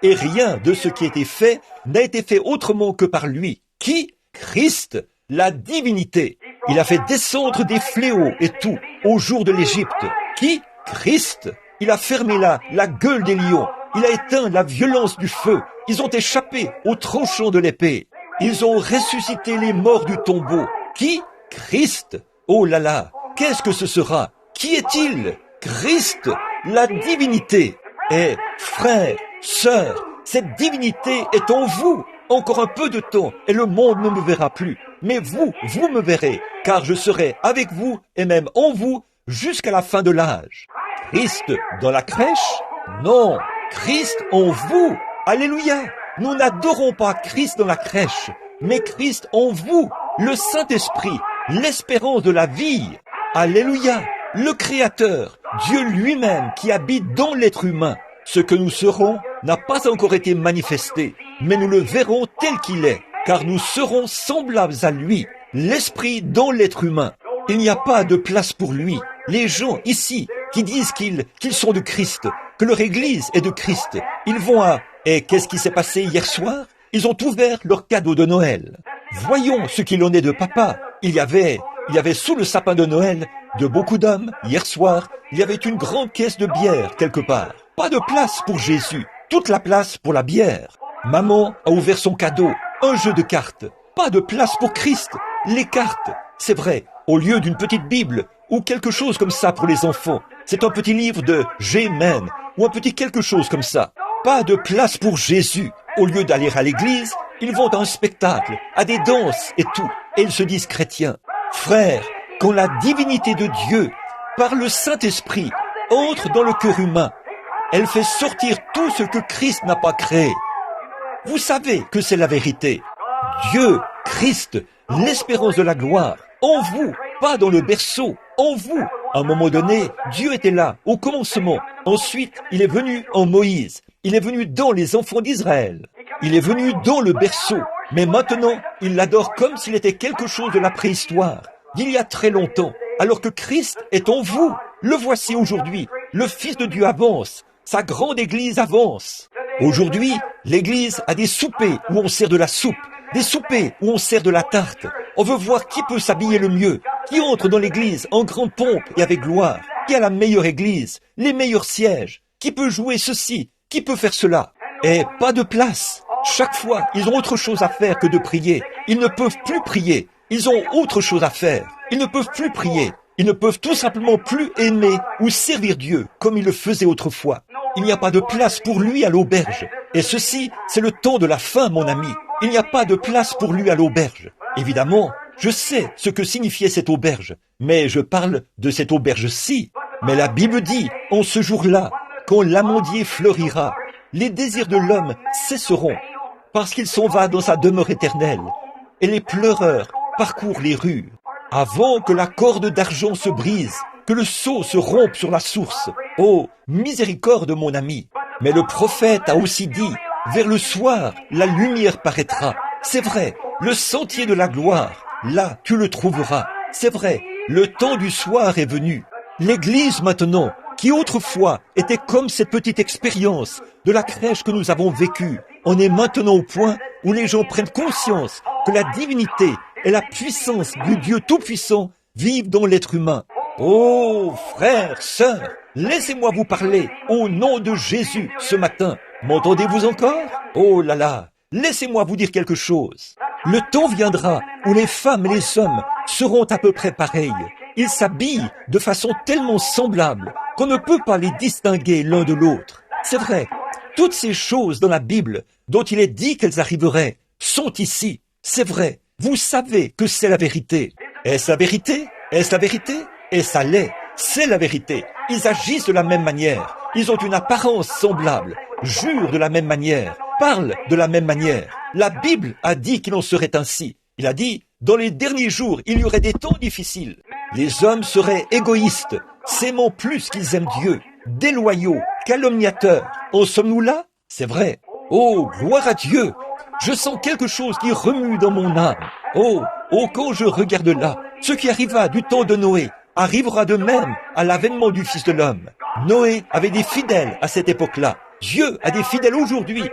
Et rien de ce qui a été fait n'a été fait autrement que par lui. Qui? Christ, la divinité. Il a fait descendre des fléaux et tout au jour de l'Égypte. Qui? Christ. Il a fermé là la gueule des lions. Il a éteint la violence du feu. Ils ont échappé au tranchant de l'épée. Ils ont ressuscité les morts du tombeau. Qui? Christ. Oh là là, qu'est-ce que ce sera? Qui est-il? Christ, la divinité. Et frères, sœurs, cette divinité est en vous. Encore un peu de temps et le monde ne me verra plus. Mais vous me verrez, car je serai avec vous et même en vous jusqu'à la fin de l'âge. Christ dans la crèche? Non, Christ en vous. Alléluia. Nous n'adorons pas Christ dans la crèche, mais Christ en vous, le Saint-Esprit, l'espérance de la vie. Alléluia. Le Créateur, Dieu lui-même qui habite dans l'être humain. Ce que nous serons n'a pas encore été manifesté, mais nous le verrons tel qu'il est, car nous serons semblables à lui, l'Esprit dans l'être humain. Il n'y a pas de place pour lui. Les gens ici qui disent qu'ils sont de Christ, que leur Église est de Christ, ils vont à... Et qu'est-ce qui s'est passé hier soir? Ils ont ouvert leur cadeau de Noël. Voyons ce qu'il en est de papa. Il y avait sous le sapin de Noël de beaucoup d'hommes, hier soir, il y avait une grande caisse de bière quelque part. Pas de place pour Jésus, toute la place pour la bière. Maman a ouvert son cadeau, un jeu de cartes. Pas de place pour Christ, les cartes. C'est vrai, au lieu d'une petite Bible ou quelque chose comme ça pour les enfants, c'est un petit livre de G-Men ou un petit quelque chose comme ça. Pas de place pour Jésus. Au lieu d'aller à l'église, ils vont à un spectacle, à des danses et tout, et ils se disent chrétiens. Frères, quand la divinité de Dieu, par le Saint-Esprit, entre dans le cœur humain, elle fait sortir tout ce que Christ n'a pas créé. Vous savez que c'est la vérité. Dieu, Christ, l'espérance de la gloire, en vous, pas dans le berceau, en vous. À un moment donné, Dieu était là, au commencement. Ensuite, il est venu en Moïse. Il est venu dans les enfants d'Israël. Il est venu dans le berceau. Mais maintenant, il l'adore comme s'il était quelque chose de la préhistoire, d'il y a très longtemps. Alors que Christ est en vous. Le voici aujourd'hui. Le Fils de Dieu avance. Sa grande église avance. Aujourd'hui, l'église a des soupers où on sert de la soupe, des soupers où on sert de la tarte. On veut voir qui peut s'habiller le mieux, qui entre dans l'église en grande pompe et avec gloire, qui a la meilleure église, les meilleurs sièges, qui peut jouer ceci, qui peut faire cela. Et pas de place. Chaque fois, ils ont autre chose à faire que de prier. Ils ne peuvent plus prier. Ils ont autre chose à faire. Ils ne peuvent plus prier. Ils ne peuvent tout simplement plus aimer ou servir Dieu comme ils le faisaient autrefois. Il n'y a pas de place pour lui à l'auberge. Et ceci, c'est le temps de la fin, mon ami. Il n'y a pas de place pour lui à l'auberge. Évidemment, je sais ce que signifiait cette auberge, mais je parle de cette auberge-ci. Mais la Bible dit, en ce jour-là, quand l'amandier fleurira, les désirs de l'homme cesseront, parce qu'il s'en va dans sa demeure éternelle, et les pleureurs parcourent les rues. Avant que la corde d'argent se brise, que le seau se rompe sur la source. Oh, miséricorde, mon ami. Mais le prophète a aussi dit, vers le soir, la lumière paraîtra. C'est vrai, le sentier de la gloire, là, tu le trouveras. C'est vrai, le temps du soir est venu. L'église maintenant, qui autrefois était comme cette petite expérience de la crèche que nous avons vécue, en est maintenant au point où les gens prennent conscience que la divinité et la puissance du Dieu Tout-Puissant vivent dans l'être humain. Oh, frères, sœurs, laissez-moi vous parler au nom de Jésus ce matin. M'entendez-vous encore? Oh là là, laissez-moi vous dire quelque chose. Le temps viendra où les femmes et les hommes seront à peu près pareils. Ils s'habillent de façon tellement semblable qu'on ne peut pas les distinguer l'un de l'autre. C'est vrai, toutes ces choses dans la Bible dont il est dit qu'elles arriveraient sont ici. C'est vrai, vous savez que c'est la vérité. Est-ce la vérité? Est-ce la vérité? Et ça l'est, c'est la vérité. Ils agissent de la même manière, ils ont une apparence semblable, jurent de la même manière, parlent de la même manière. La Bible a dit qu'il en serait ainsi. Il a dit, dans les derniers jours, il y aurait des temps difficiles. Les hommes seraient égoïstes, s'aimant plus qu'ils aiment Dieu, déloyaux, calomniateurs. En sommes-nous là? C'est vrai. Oh, gloire à Dieu! Je sens quelque chose qui remue dans mon âme. Oh, quand je regarde là, ce qui arriva du temps de Noé, arrivera de même à l'avènement du Fils de l'homme. Noé avait des fidèles à cette époque-là. Dieu a des fidèles aujourd'hui.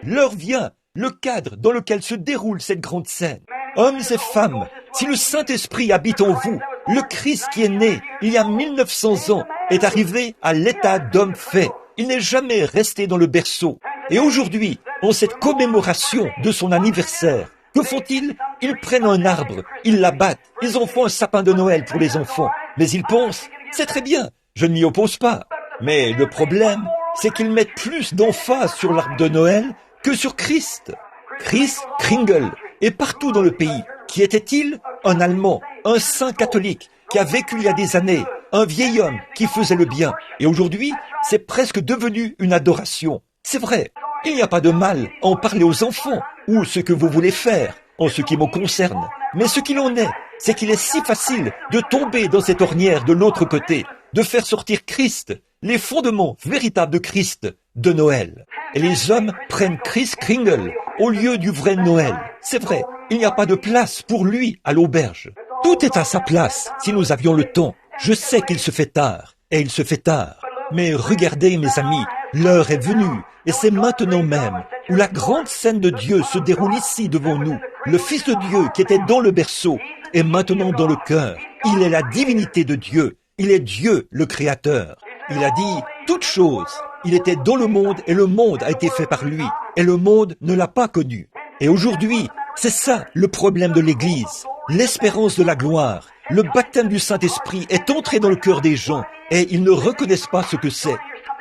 L'heure vient, le cadre dans lequel se déroule cette grande scène. Hommes et femmes, si le Saint-Esprit habite en vous, le Christ qui est né il y a 1900 ans est arrivé à l'état d'homme fait. Il n'est jamais resté dans le berceau. Et aujourd'hui, en cette commémoration de son anniversaire, que font-ils? Ils prennent un arbre, ils l'abattent, ils en font un sapin de Noël pour les enfants. Mais ils pensent, c'est très bien, je ne m'y oppose pas. Mais le problème, c'est qu'ils mettent plus d'emphase sur l'arbre de Noël que sur Christ. Christ Kringle est partout dans le pays. Qui était-il? Un Allemand, un saint catholique, qui a vécu il y a des années, un vieil homme qui faisait le bien. Et aujourd'hui, c'est presque devenu une adoration. C'est vrai, il n'y a pas de mal à en parler aux enfants, ou ce que vous voulez faire, en ce qui me concerne. Mais ce qu'il en est, c'est qu'il est si facile de tomber dans cette ornière de l'autre côté, de faire sortir Christ, les fondements véritables de Christ, de Noël. Et les hommes prennent Christ Kringle au lieu du vrai Noël. C'est vrai, il n'y a pas de place pour lui à l'auberge. Tout est à sa place si nous avions le temps. Je sais qu'il se fait tard, et il se fait tard. Mais regardez, mes amis, l'heure est venue, et c'est maintenant même, où la grande scène de Dieu se déroule ici devant nous. Le Fils de Dieu qui était dans le berceau est maintenant dans le cœur. Il est la divinité de Dieu. Il est Dieu, le Créateur. Il a dit toutes choses. Il était dans le monde et le monde a été fait par lui. Et le monde ne l'a pas connu. Et aujourd'hui, c'est ça le problème de l'Église. L'espérance de la gloire. Le baptême du Saint-Esprit est entré dans le cœur des gens et ils ne reconnaissent pas ce que c'est.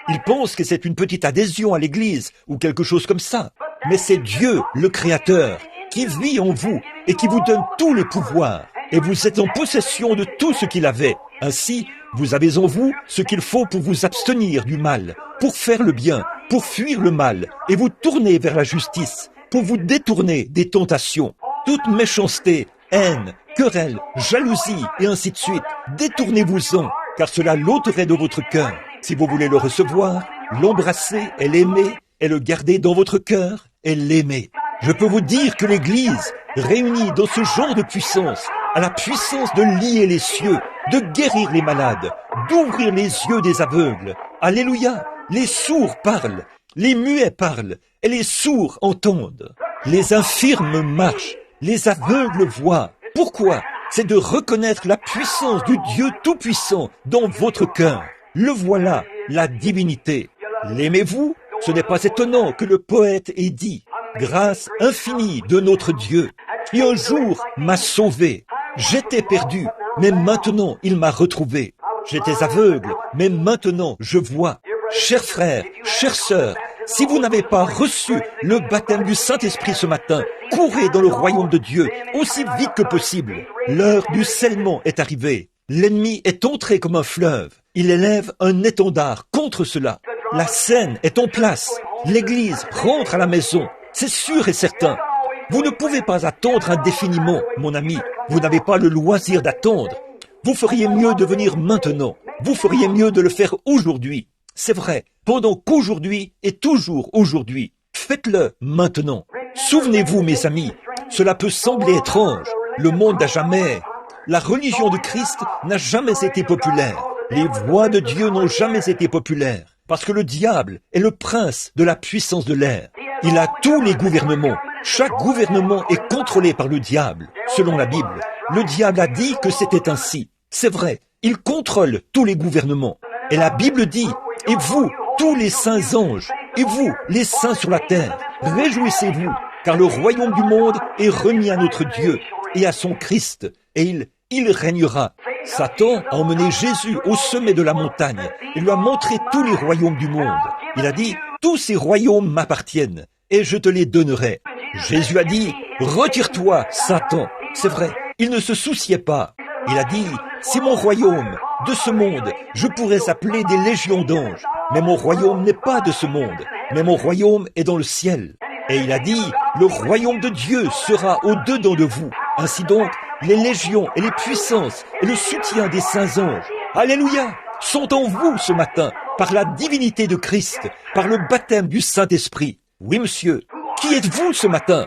Ils pensent que c'est une petite adhésion à l'Église ou quelque chose comme ça. Mais c'est Dieu, le Créateur, qui vit en vous et qui vous donne tous les pouvoirs. Et vous êtes en possession de tout ce qu'il avait. Ainsi, vous avez en vous ce qu'il faut pour vous abstenir du mal, pour faire le bien, pour fuir le mal et vous tourner vers la justice, pour vous détourner des tentations. Toute méchanceté, haine, querelle, jalousie et ainsi de suite, détournez-vous-en, car cela l'ôterait de votre cœur. Si vous voulez le recevoir, l'embrasser et l'aimer, et le garder dans votre cœur et l'aimer. Je peux vous dire que l'Église, réunie dans ce genre de puissance, a la puissance de lier les cieux, de guérir les malades, d'ouvrir les yeux des aveugles. Alléluia! Les sourds parlent, les muets parlent, et les sourds entendent. Les infirmes marchent, les aveugles voient. Pourquoi? C'est de reconnaître la puissance du Dieu Tout-Puissant dans votre cœur. Le voilà, la divinité. L'aimez-vous? Ce n'est pas étonnant que le poète ait dit « Grâce infinie de notre Dieu, qui un jour m'a sauvé. J'étais perdu, mais maintenant il m'a retrouvé. J'étais aveugle, mais maintenant je vois. » Chers frères, chères sœurs, si vous n'avez pas reçu le baptême du Saint-Esprit ce matin, courez dans le royaume de Dieu aussi vite que possible. L'heure du scellement est arrivée. L'ennemi est entré comme un fleuve. Il élève un étendard contre cela. La scène est en place. L'Église rentre à la maison. C'est sûr et certain. Vous ne pouvez pas attendre indéfiniment, mon ami. Vous n'avez pas le loisir d'attendre. Vous feriez mieux de venir maintenant. Vous feriez mieux de le faire aujourd'hui. C'est vrai, pendant qu'aujourd'hui est toujours aujourd'hui. Faites-le maintenant. Souvenez-vous, mes amis, cela peut sembler étrange. Le monde n'a jamais... La religion de Christ n'a jamais été populaire. Les voies de Dieu n'ont jamais été populaires. Parce que le diable est le prince de la puissance de l'air. Il a tous les gouvernements. Chaque gouvernement est contrôlé par le diable, selon la Bible. Le diable a dit que c'était ainsi. C'est vrai, il contrôle tous les gouvernements. Et la Bible dit, et vous, tous les saints anges, et vous, les saints sur la terre, réjouissez-vous, car le royaume du monde est remis à notre Dieu et à son Christ, et il régnera. Satan a emmené Jésus au sommet de la montagne et lui a montré tous les royaumes du monde. Il a dit, tous ces royaumes m'appartiennent et je te les donnerai. Jésus a dit, retire-toi, Satan. C'est vrai, il ne se souciait pas. Il a dit, si mon royaume, de ce monde, je pourrais appeler des légions d'anges, mais mon royaume n'est pas de ce monde, mais mon royaume est dans le ciel. Et il a dit, le royaume de Dieu sera au-dedans de vous. Ainsi donc, les légions et les puissances et le soutien des saints anges, alléluia, sont en vous ce matin, par la divinité de Christ, par le baptême du Saint-Esprit. Oui, monsieur, qui êtes-vous ce matin?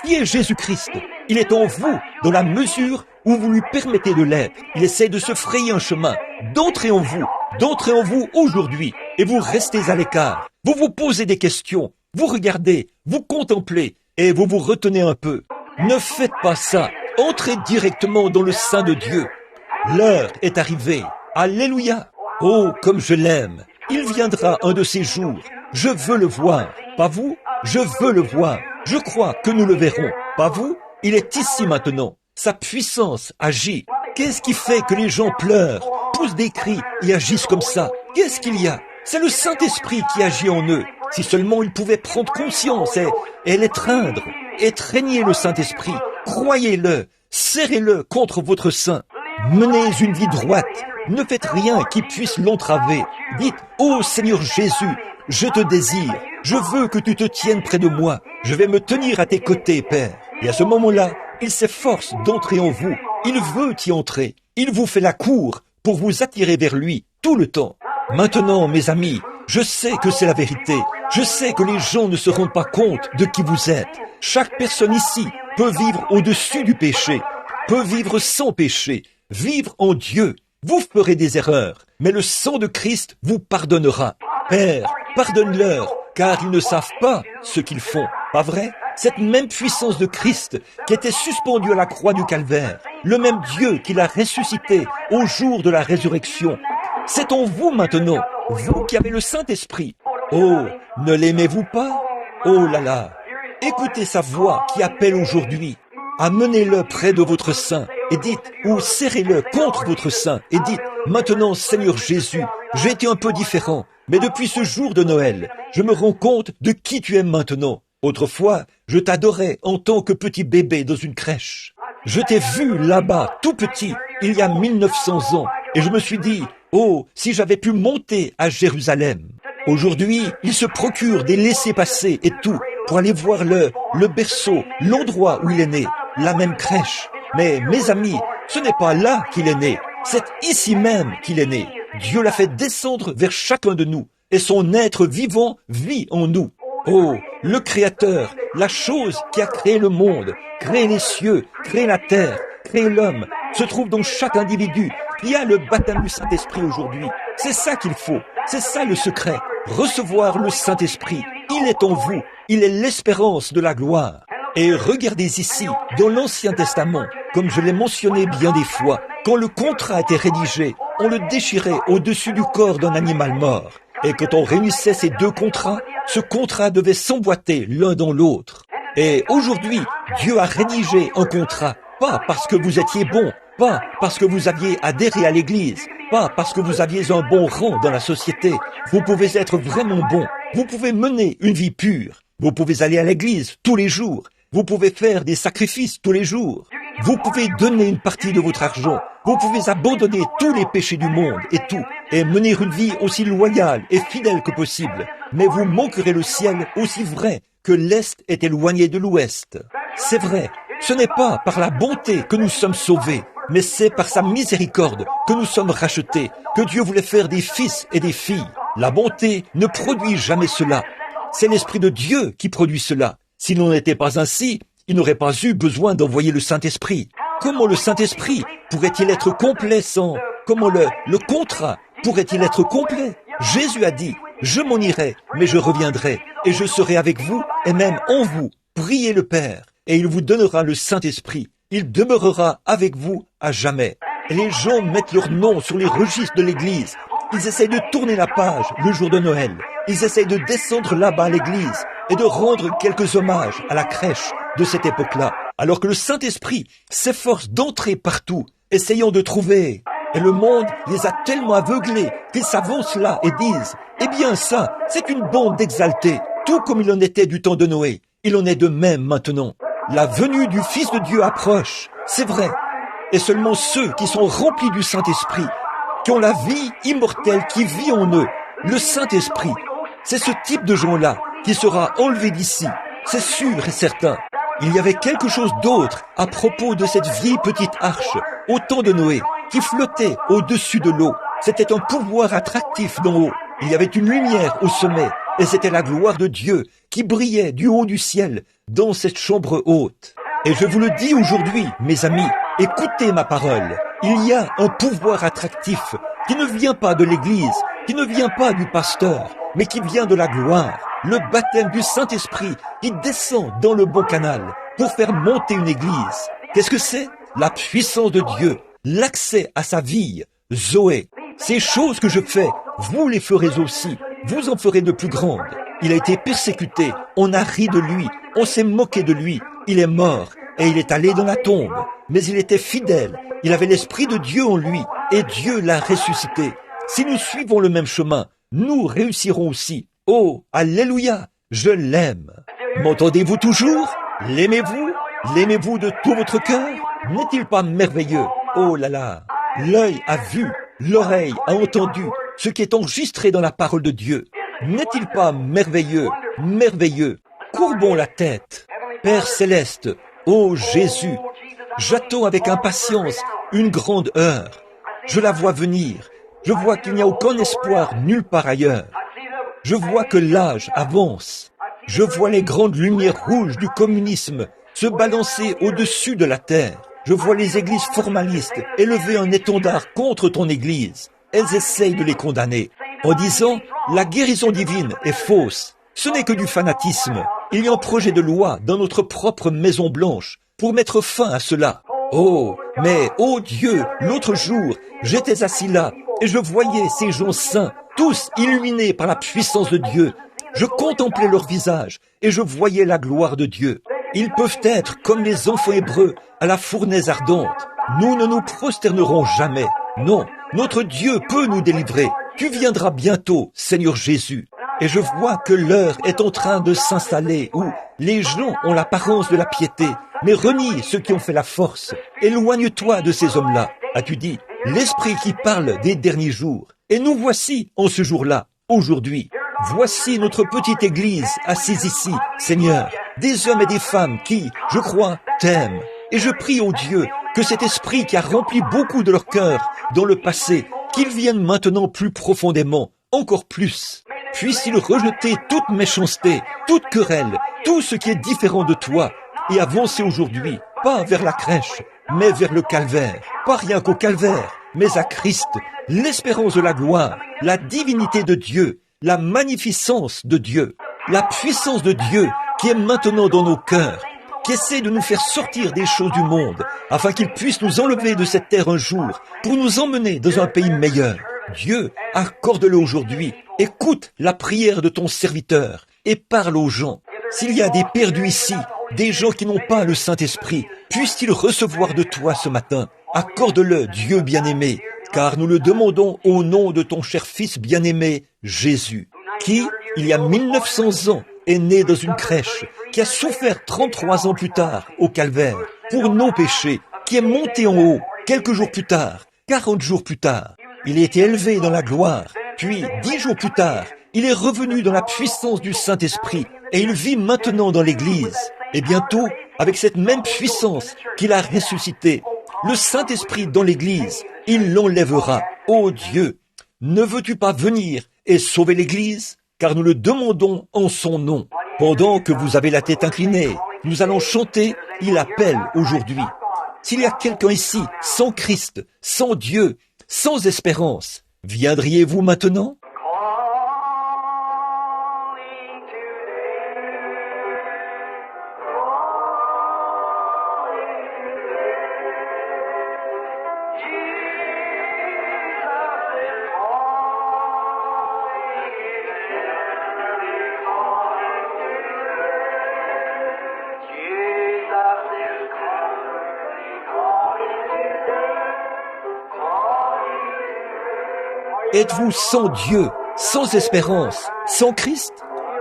Qui est Jésus-Christ? Il est en vous, dans la mesure où vous lui permettez de l'être. Il essaie de se frayer un chemin, d'entrer en vous aujourd'hui, et vous restez à l'écart. Vous vous posez des questions, vous regardez, vous contemplez, et vous vous retenez un peu. Ne faites pas ça. Entrez directement dans le sein de Dieu. L'heure est arrivée. Alléluia. Oh, comme je l'aime. Il viendra un de ces jours. Je veux le voir. Pas vous? Je veux le voir. Je crois que nous le verrons. Pas vous? Il est ici maintenant. Sa puissance agit. Qu'est-ce qui fait que les gens pleurent, poussent des cris et agissent comme ça? Qu'est-ce qu'il y a? C'est le Saint-Esprit qui agit en eux. Si seulement ils pouvaient prendre conscience et l'étreindre, étreignez le Saint-Esprit. Croyez-le, serrez-le contre votre sein. Menez une vie droite. Ne faites rien qui puisse l'entraver. Dites, ô Seigneur Jésus, je te désire. Je veux que tu te tiennes près de moi. Je vais me tenir à tes côtés, Père. Et à ce moment-là, il s'efforce d'entrer en vous. Il veut y entrer. Il vous fait la cour pour vous attirer vers lui tout le temps. Maintenant, mes amis, je sais que c'est la vérité. Je sais que les gens ne se rendent pas compte de qui vous êtes. Chaque personne ici peut vivre au-dessus du péché, peut vivre sans péché, vivre en Dieu. Vous ferez des erreurs, mais le sang de Christ vous pardonnera. Père, pardonne-leur, car ils ne savent pas ce qu'ils font. Pas vrai? Cette même puissance de Christ qui était suspendue à la croix du calvaire le même Dieu qui l'a ressuscité au jour de la résurrection. C'est en vous maintenant, vous qui avez le Saint-Esprit. Oh, ne l'aimez-vous pas? Oh là là, écoutez sa voix qui appelle aujourd'hui. Amenez-le près de votre sein et dites, ou serrez-le contre votre sein et dites, maintenant Seigneur Jésus, j'ai été un peu différent, mais depuis ce jour de Noël, je me rends compte de qui tu es maintenant. Autrefois, je t'adorais en tant que petit bébé dans une crèche. Je t'ai vu là-bas, tout petit, il y a 1900 ans, et je me suis dit, oh, si j'avais pu monter à Jérusalem. Aujourd'hui, il se procure des laissez-passer et tout, pour aller voir le berceau, l'endroit où il est né, la même crèche. Mais mes amis, ce n'est pas là qu'il est né, c'est ici même qu'il est né. Dieu l'a fait descendre vers chacun de nous, et son être vivant vit en nous. Oh, le Créateur, la chose qui a créé le monde, créé les cieux, créé la terre, créé l'homme, se trouve dans chaque individu qui a le baptême du Saint-Esprit aujourd'hui. C'est ça qu'il faut, c'est ça le secret, recevoir le Saint-Esprit. Il est en vous, il est l'espérance de la gloire. Et regardez ici, dans l'Ancien Testament, comme je l'ai mentionné bien des fois, quand le contrat était rédigé, on le déchirait au-dessus du corps d'un animal mort. Et quand on réunissait ces deux contrats, ce contrat devait s'emboîter l'un dans l'autre. Et aujourd'hui, Dieu a rédigé un contrat, pas parce que vous étiez bon, pas parce que vous aviez adhéré à l'Église, pas parce que vous aviez un bon rang dans la société. Vous pouvez être vraiment bon, vous pouvez mener une vie pure, vous pouvez aller à l'Église tous les jours, vous pouvez faire des sacrifices tous les jours, vous pouvez donner une partie de votre argent, vous pouvez abandonner tous les péchés du monde et tout, et mener une vie aussi loyale et fidèle que possible. Mais vous manquerez le ciel aussi vrai que l'Est est éloigné de l'Ouest. C'est vrai, ce n'est pas par la bonté que nous sommes sauvés, mais c'est par sa miséricorde que nous sommes rachetés, que Dieu voulait faire des fils et des filles. La bonté ne produit jamais cela. C'est l'Esprit de Dieu qui produit cela. S'il n'en était pas ainsi, il n'aurait pas eu besoin d'envoyer le Saint-Esprit. Comment le Saint-Esprit pourrait-il être complet sans... Comment le contrat pourrait-il être complet? Jésus a dit, je m'en irai, mais je reviendrai, et je serai avec vous, et même en vous. Priez le Père, et il vous donnera le Saint-Esprit. Il demeurera avec vous à jamais. Et les gens mettent leur nom sur les registres de l'église. Ils essayent de tourner la page le jour de Noël. Ils essayent de descendre là-bas à l'église et de rendre quelques hommages à la crèche de cette époque-là. Alors que le Saint-Esprit s'efforce d'entrer partout, essayant de trouver. Et le monde les a tellement aveuglés qu'ils s'avancent là et disent « Eh bien ça, c'est une bande d'exaltés, tout comme il en était du temps de Noé. Il en est de même maintenant. La venue du Fils de Dieu approche, c'est vrai. Et seulement ceux qui sont remplis du Saint-Esprit, qui ont la vie immortelle qui vit en eux, le Saint-Esprit, c'est ce type de gens-là qui sera enlevé d'ici, c'est sûr et certain. Il y avait quelque chose d'autre à propos de cette vieille petite arche au temps de Noé qui flottait au-dessus de l'eau. C'était un pouvoir attractif d'en haut. Il y avait une lumière au sommet et c'était la gloire de Dieu qui brillait du haut du ciel dans cette chambre haute. Et je vous le dis aujourd'hui, mes amis, écoutez ma parole. Il y a un pouvoir attractif qui ne vient pas de l'Église, qui ne vient pas du pasteur, mais qui vient de la gloire. Le baptême du Saint-Esprit qui descend dans le bon canal pour faire monter une église. Qu'est-ce que c'est? La puissance de Dieu, l'accès à sa vie, Zoé. Ces choses que je fais, vous les ferez aussi, vous en ferez de plus grandes. Il a été persécuté, on a ri de lui, on s'est moqué de lui, il est mort et il est allé dans la tombe. Mais il était fidèle, il avait l'Esprit de Dieu en lui et Dieu l'a ressuscité. Si nous suivons le même chemin, nous réussirons aussi. Oh, alléluia, je l'aime. M'entendez-vous toujours? L'aimez-vous? L'aimez-vous de tout votre cœur? N'est-il pas merveilleux? Oh là là, l'œil a vu, l'oreille a entendu ce qui est enregistré dans la parole de Dieu. N'est-il pas merveilleux, merveilleux? Courbons la tête. Père céleste, ô Jésus, j'attends avec impatience une grande heure. Je la vois venir. Je vois qu'il n'y a aucun espoir nulle part ailleurs. Je vois que l'âge avance. Je vois les grandes lumières rouges du communisme se balancer au-dessus de la terre. Je vois les églises formalistes élever un étendard contre ton église. Elles essayent de les condamner en disant « La guérison divine est fausse. Ce n'est que du fanatisme. Il y a un projet de loi dans notre propre Maison Blanche pour mettre fin à cela. » Oh, mais, oh Dieu, l'autre jour, j'étais assis là et je voyais ces gens saints, tous illuminés par la puissance de Dieu. Je contemplais leur visage et je voyais la gloire de Dieu. Ils peuvent être comme les enfants hébreux à la fournaise ardente. Nous ne nous prosternerons jamais. Non, notre Dieu peut nous délivrer. Tu viendras bientôt, Seigneur Jésus. Et je vois que l'heure est en train de s'installer où les gens ont l'apparence de la piété, mais renient ceux qui ont fait la force. Éloigne-toi de ces hommes-là, as-tu dit, l'Esprit qui parle des derniers jours. Et nous voici en ce jour-là, aujourd'hui. Voici notre petite église assise ici, Seigneur, des hommes et des femmes qui, je crois, t'aiment. Et je prie au Dieu que cet esprit qui a rempli beaucoup de leur cœur dans le passé, qu'il vienne maintenant plus profondément, encore plus. Puisse-t-il rejeter toute méchanceté, toute querelle, tout ce qui est différent de toi, et avancer aujourd'hui, pas vers la crèche, mais vers le calvaire, pas rien qu'au calvaire, mais à Christ, l'espérance de la gloire, la divinité de Dieu, la magnificence de Dieu, la puissance de Dieu qui est maintenant dans nos cœurs, qui essaie de nous faire sortir des choses du monde, afin qu'il puisse nous enlever de cette terre un jour, pour nous emmener dans un pays meilleur. Dieu, accorde-le aujourd'hui. Écoute la prière de ton serviteur et parle aux gens. S'il y a des perdus ici, des gens qui n'ont pas le Saint-Esprit, puissent-ils recevoir de toi ce matin? Accorde-le, Dieu bien-aimé, car nous le demandons au nom de ton cher Fils bien-aimé, Jésus, qui, il y a 1900 ans, est né dans une crèche, qui a souffert 33 ans plus tard au calvaire pour nos péchés, qui est monté en haut quelques jours plus tard, 40 jours plus tard. Il a été élevé dans la gloire, puis 10 jours plus tard, il est revenu dans la puissance du Saint-Esprit et il vit maintenant dans l'Église. Et bientôt, avec cette même puissance qu'il a ressuscité, le Saint-Esprit dans l'Église, il l'enlèvera. Ô Dieu, ne veux-tu pas venir et sauver l'Église? Car nous le demandons en son nom. Pendant que vous avez la tête inclinée, nous allons chanter « Il appelle aujourd'hui ». S'il y a quelqu'un ici, sans Christ, sans Dieu, sans espérance, viendriez-vous maintenant? Êtes-vous sans Dieu, sans espérance, sans Christ?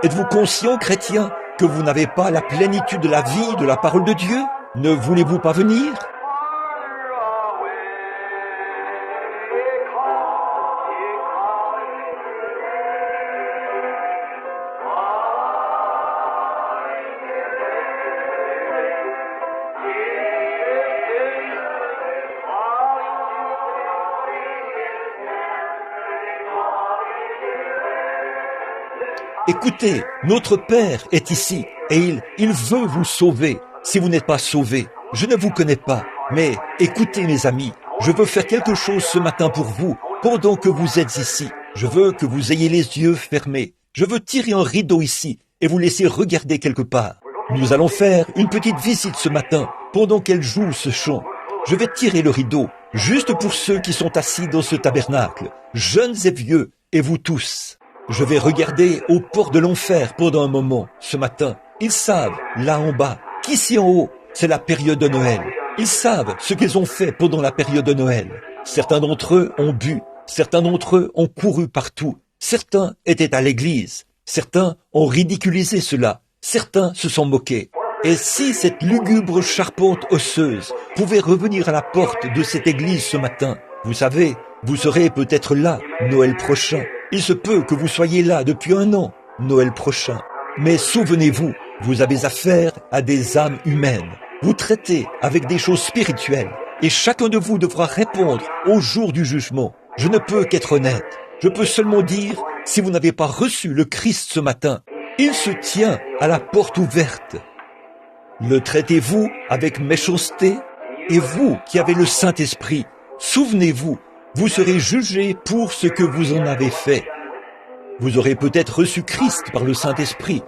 Êtes-vous conscient, chrétien, que vous n'avez pas la plénitude de la vie, de la parole de Dieu? Ne voulez-vous pas venir? Écoutez, notre Père est ici et il veut vous sauver. Si vous n'êtes pas sauvés, je ne vous connais pas. Mais écoutez mes amis, je veux faire quelque chose ce matin pour vous, pendant que vous êtes ici. Je veux que vous ayez les yeux fermés. Je veux tirer un rideau ici et vous laisser regarder quelque part. Nous allons faire une petite visite ce matin, pendant qu'elle joue ce chant. Je vais tirer le rideau, juste pour ceux qui sont assis dans ce tabernacle, jeunes et vieux, et vous tous. Je vais regarder aux portes de l'enfer pendant un moment, ce matin. Ils savent, là en bas, qu'ici en haut, c'est la période de Noël. Ils savent ce qu'ils ont fait pendant la période de Noël. Certains d'entre eux ont bu, certains d'entre eux ont couru partout. Certains étaient à l'église, certains ont ridiculisé cela, certains se sont moqués. Et si cette lugubre charpente osseuse pouvait revenir à la porte de cette église ce matin, vous savez, vous serez peut-être là, Noël prochain. Il se peut que vous soyez là depuis 1 an, Noël prochain. Mais souvenez-vous, vous avez affaire à des âmes humaines. Vous traitez avec des choses spirituelles. Et chacun de vous devra répondre au jour du jugement. Je ne peux qu'être honnête. Je peux seulement dire, si vous n'avez pas reçu le Christ ce matin, il se tient à la porte ouverte. Le traitez-vous avec méchanceté? Et vous qui avez le Saint-Esprit, souvenez-vous, vous serez jugés pour ce que vous en avez fait. Vous aurez peut-être reçu Christ par le Saint-Esprit,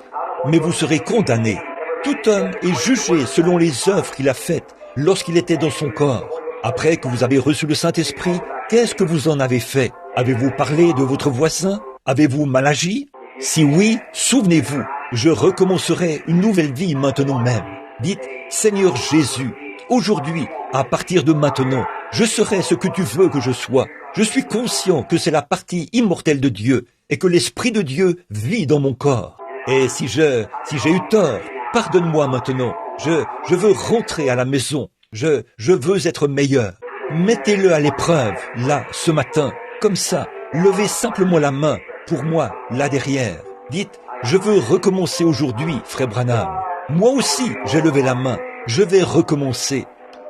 mais vous serez condamnés. Tout homme est jugé selon les œuvres qu'il a faites lorsqu'il était dans son corps. Après que vous avez reçu le Saint-Esprit, qu'est-ce que vous en avez fait? Avez-vous parlé de votre voisin? Avez-vous mal agi? Si oui, souvenez-vous, je recommencerai une nouvelle vie maintenant même. Dites, Seigneur Jésus, aujourd'hui, à partir de maintenant, je serai ce que tu veux que je sois. Je suis conscient que c'est la partie immortelle de Dieu et que l'Esprit de Dieu vit dans mon corps. Et si j'ai eu tort, pardonne-moi maintenant. Je veux rentrer à la maison. Je veux être meilleur. Mettez-le à l'épreuve, là, ce matin. Comme ça, levez simplement la main, pour moi, là derrière. Dites, je veux recommencer aujourd'hui, frère Branham. Moi aussi, j'ai levé la main. Je vais recommencer.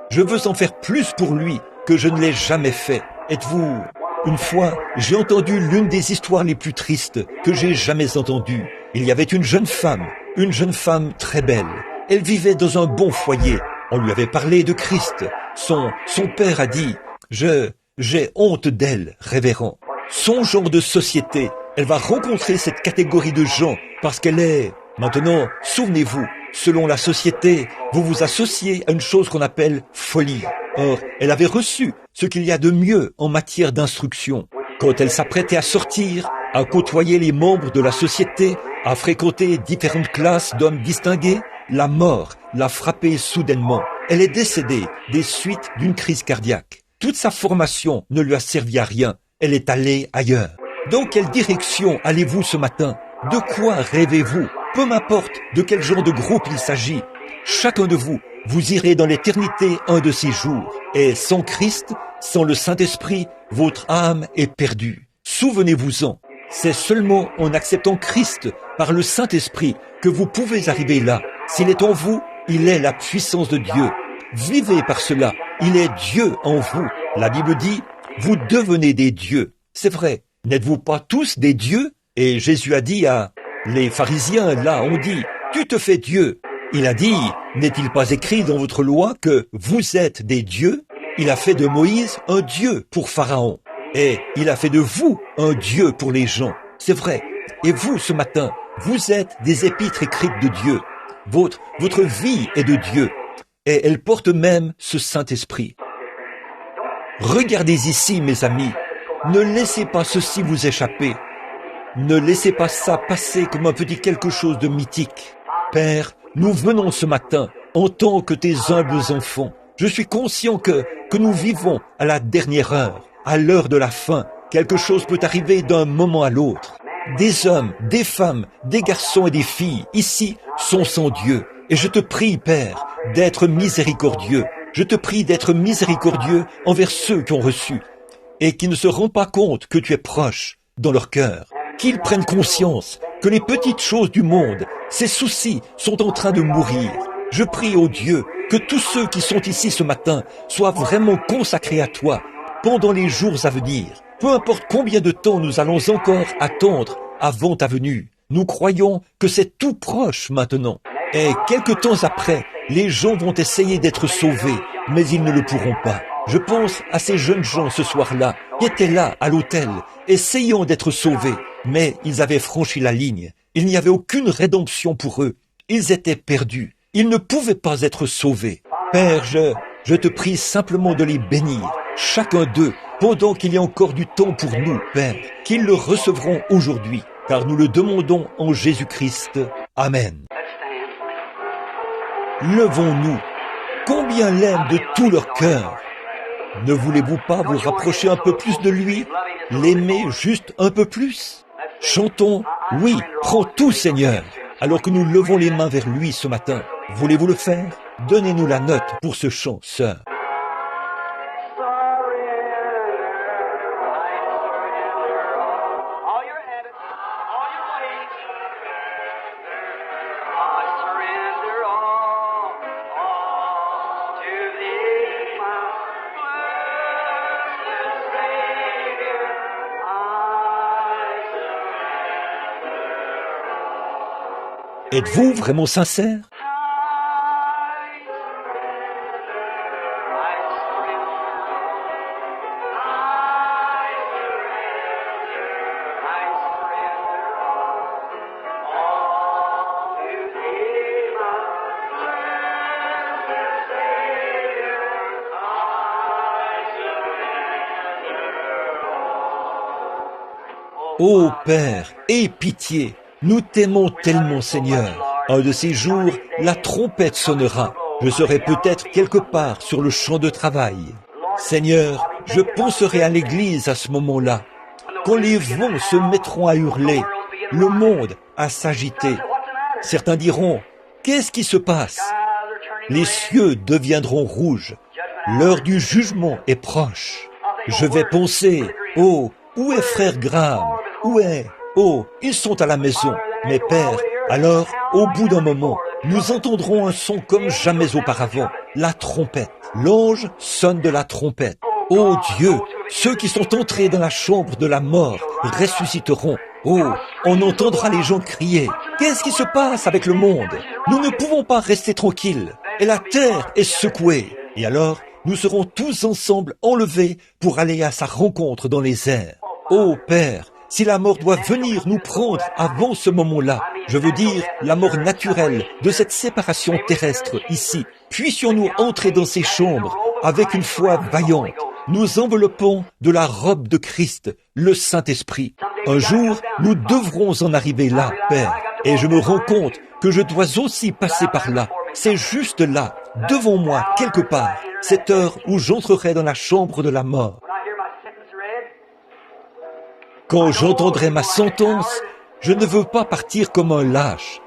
Je veux en faire plus pour lui que je ne l'ai jamais fait. Êtes-vous... Une fois, j'ai entendu l'une des histoires les plus tristes que j'ai jamais entendues. Il y avait une jeune femme très belle. Elle vivait dans un bon foyer. On lui avait parlé de Christ. Son père a dit, j'ai honte d'elle, révérend. Son genre de société, elle va rencontrer cette catégorie de gens parce qu'elle est... Maintenant, souvenez-vous, selon la société, vous vous associez à une chose qu'on appelle folie. Or, elle avait reçu ce qu'il y a de mieux en matière d'instruction. Quand elle s'apprêtait à sortir, à côtoyer les membres de la société, à fréquenter différentes classes d'hommes distingués, la mort l'a frappée soudainement. Elle est décédée des suites d'une crise cardiaque. Toute sa formation ne lui a servi à rien. Elle est allée ailleurs. Dans quelle direction allez-vous ce matin? De quoi rêvez-vous? Peu m'importe de quel genre de groupe il s'agit. Chacun de vous, vous irez dans l'éternité un de ces jours. Et sans Christ, sans le Saint-Esprit, votre âme est perdue. Souvenez-vous-en. C'est seulement en acceptant Christ par le Saint-Esprit que vous pouvez arriver là. S'il est en vous, il est la puissance de Dieu. Vivez par cela. Il est Dieu en vous. La Bible dit, vous devenez des dieux. C'est vrai. N'êtes-vous pas tous des dieux? Et Jésus a dit à les pharisiens, là, ont dit, tu te fais Dieu. Il a dit, n'est-il pas écrit dans votre loi que vous êtes des dieux? Il a fait de Moïse un dieu pour Pharaon. Et il a fait de vous un Dieu pour les gens. C'est vrai. Et vous, ce matin, vous êtes des épîtres écrites de Dieu. Votre vie est de Dieu. Et elle porte même ce Saint-Esprit. Regardez ici, mes amis. Ne laissez pas ceci vous échapper. Ne laissez pas ça passer comme un petit quelque chose de mythique. Père, nous venons ce matin en tant que tes humbles enfants. Je suis conscient que nous vivons à la dernière heure. À l'heure de la fin, quelque chose peut arriver d'un moment à l'autre. Des hommes, des femmes, des garçons et des filles, ici, sont sans Dieu. Et je te prie, Père, d'être miséricordieux. Je te prie d'être miséricordieux envers ceux qui ont reçu et qui ne se rendent pas compte que tu es proche dans leur cœur. Qu'ils prennent conscience que les petites choses du monde, ces soucis, sont en train de mourir. Je prie au Dieu que tous ceux qui sont ici ce matin soient vraiment consacrés à toi pendant les jours à venir. Peu importe combien de temps nous allons encore attendre avant ta venue, nous croyons que c'est tout proche maintenant. Et quelque temps après, les gens vont essayer d'être sauvés, mais ils ne le pourront pas. Je pense à ces jeunes gens ce soir-là, qui étaient là à l'hôtel, essayant d'être sauvés, mais ils avaient franchi la ligne. Il n'y avait aucune rédemption pour eux. Ils étaient perdus. Ils ne pouvaient pas être sauvés. Père, je te prie simplement de les bénir, chacun d'eux, pendant qu'il y a encore du temps pour nous, Père, qu'ils le recevront aujourd'hui, car nous le demandons en Jésus-Christ. Amen. Levons-nous. Combien l'aiment de tout leur cœur. Ne voulez-vous pas vous rapprocher un peu plus de lui, l'aimer juste un peu plus? Chantons, oui, prends tout Seigneur, alors que nous levons les mains vers lui ce matin. Voulez-vous le faire? Donnez-nous la note pour ce chant, sœur. Êtes-vous vraiment sincère? Ô Père, aie pitié, nous t'aimons tellement, Seigneur. Un de ces jours, la trompette sonnera. Je serai peut-être quelque part sur le champ de travail. Seigneur, je penserai à l'église à ce moment-là. Quand les vents se mettront à hurler, le monde à s'agiter. Certains diront, qu'est-ce qui se passe? Les cieux deviendront rouges. L'heure du jugement est proche. Je vais penser, oh, où est frère Graham? Où est? Oh, ils sont à la maison. Mais Père, alors, au bout d'un moment, nous entendrons un son comme jamais auparavant, la trompette. L'ange sonne de la trompette. Ô Dieu, ceux qui sont entrés dans la chambre de la mort ressusciteront. Oh, on entendra les gens crier. Qu'est-ce qui se passe avec le monde? Nous ne pouvons pas rester tranquilles. Et la terre est secouée. Et alors, nous serons tous ensemble enlevés pour aller à sa rencontre dans les airs. Ô Père, si la mort doit venir nous prendre avant ce moment-là, je veux dire la mort naturelle de cette séparation terrestre ici, puissions-nous entrer dans ces chambres avec une foi vaillante, nous enveloppons de la robe de Christ, le Saint-Esprit. Un jour, nous devrons en arriver là, Père, et je me rends compte que je dois aussi passer par là. C'est juste là, devant moi, quelque part, cette heure où j'entrerai dans la chambre de la mort. Quand j'entendrai ma sentence, je ne veux pas partir comme un lâche.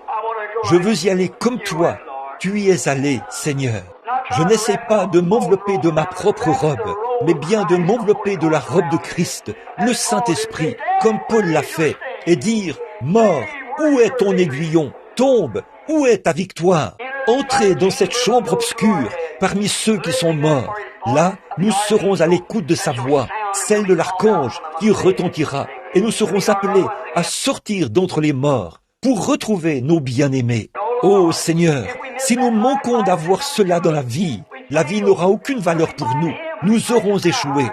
Je veux y aller comme toi. Tu y es allé, Seigneur. Je n'essaie pas de m'envelopper de ma propre robe, mais bien de m'envelopper de la robe de Christ, le Saint-Esprit, comme Paul l'a fait, et dire, mort, où est ton aiguillon? Tombe, où est ta victoire? Entrez dans cette chambre obscure, parmi ceux qui sont morts. Là, nous serons à l'écoute de sa voix, celle de l'archange qui retentira, et nous serons appelés à sortir d'entre les morts pour retrouver nos bien-aimés. Ô Seigneur, si nous manquons d'avoir cela dans la vie n'aura aucune valeur pour nous. Nous aurons échoué.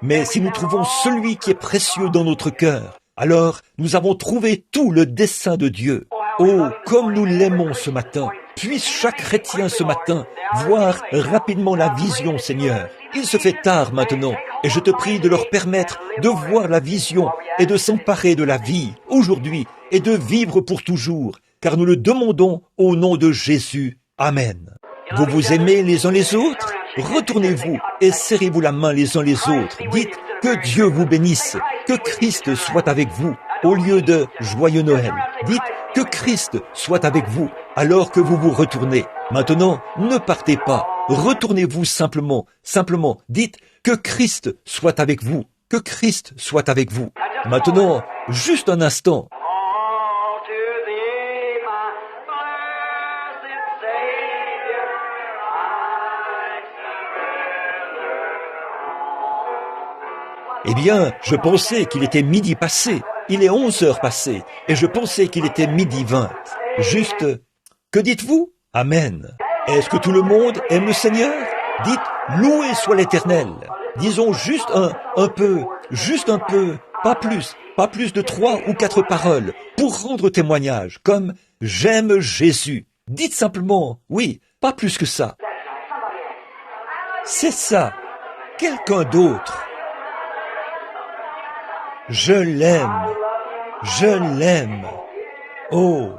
Mais si nous trouvons celui qui est précieux dans notre cœur, alors nous avons trouvé tout le dessein de Dieu. Oh, comme nous l'aimons ce matin. Puisse chaque chrétien ce matin voir rapidement la vision, Seigneur. Il se fait tard maintenant, et je te prie de leur permettre de voir la vision et de s'emparer de la vie aujourd'hui et de vivre pour toujours, car nous le demandons au nom de Jésus. Amen. Vous vous aimez les uns les autres? Retournez-vous et serrez-vous la main les uns les autres. Dites que Dieu vous bénisse, que Christ soit avec vous, au lieu de Joyeux Noël. Dites que Christ soit avec vous alors que vous vous retournez. Maintenant, ne partez pas. Retournez-vous simplement. Simplement, dites que Christ soit avec vous. Que Christ soit avec vous. Maintenant, juste un instant. Eh bien, je pensais qu'il était midi passé. Il est 11 heures passées. Et je pensais qu'il était midi 20. Juste, que dites-vous? Amen. Est-ce que tout le monde aime le Seigneur? Dites, loué soit l'Éternel. Disons juste un peu, pas plus de 3 ou 4 paroles pour rendre témoignage, comme j'aime Jésus. Dites simplement, oui, pas plus que ça. C'est ça, quelqu'un d'autre. Je l'aime. Oh,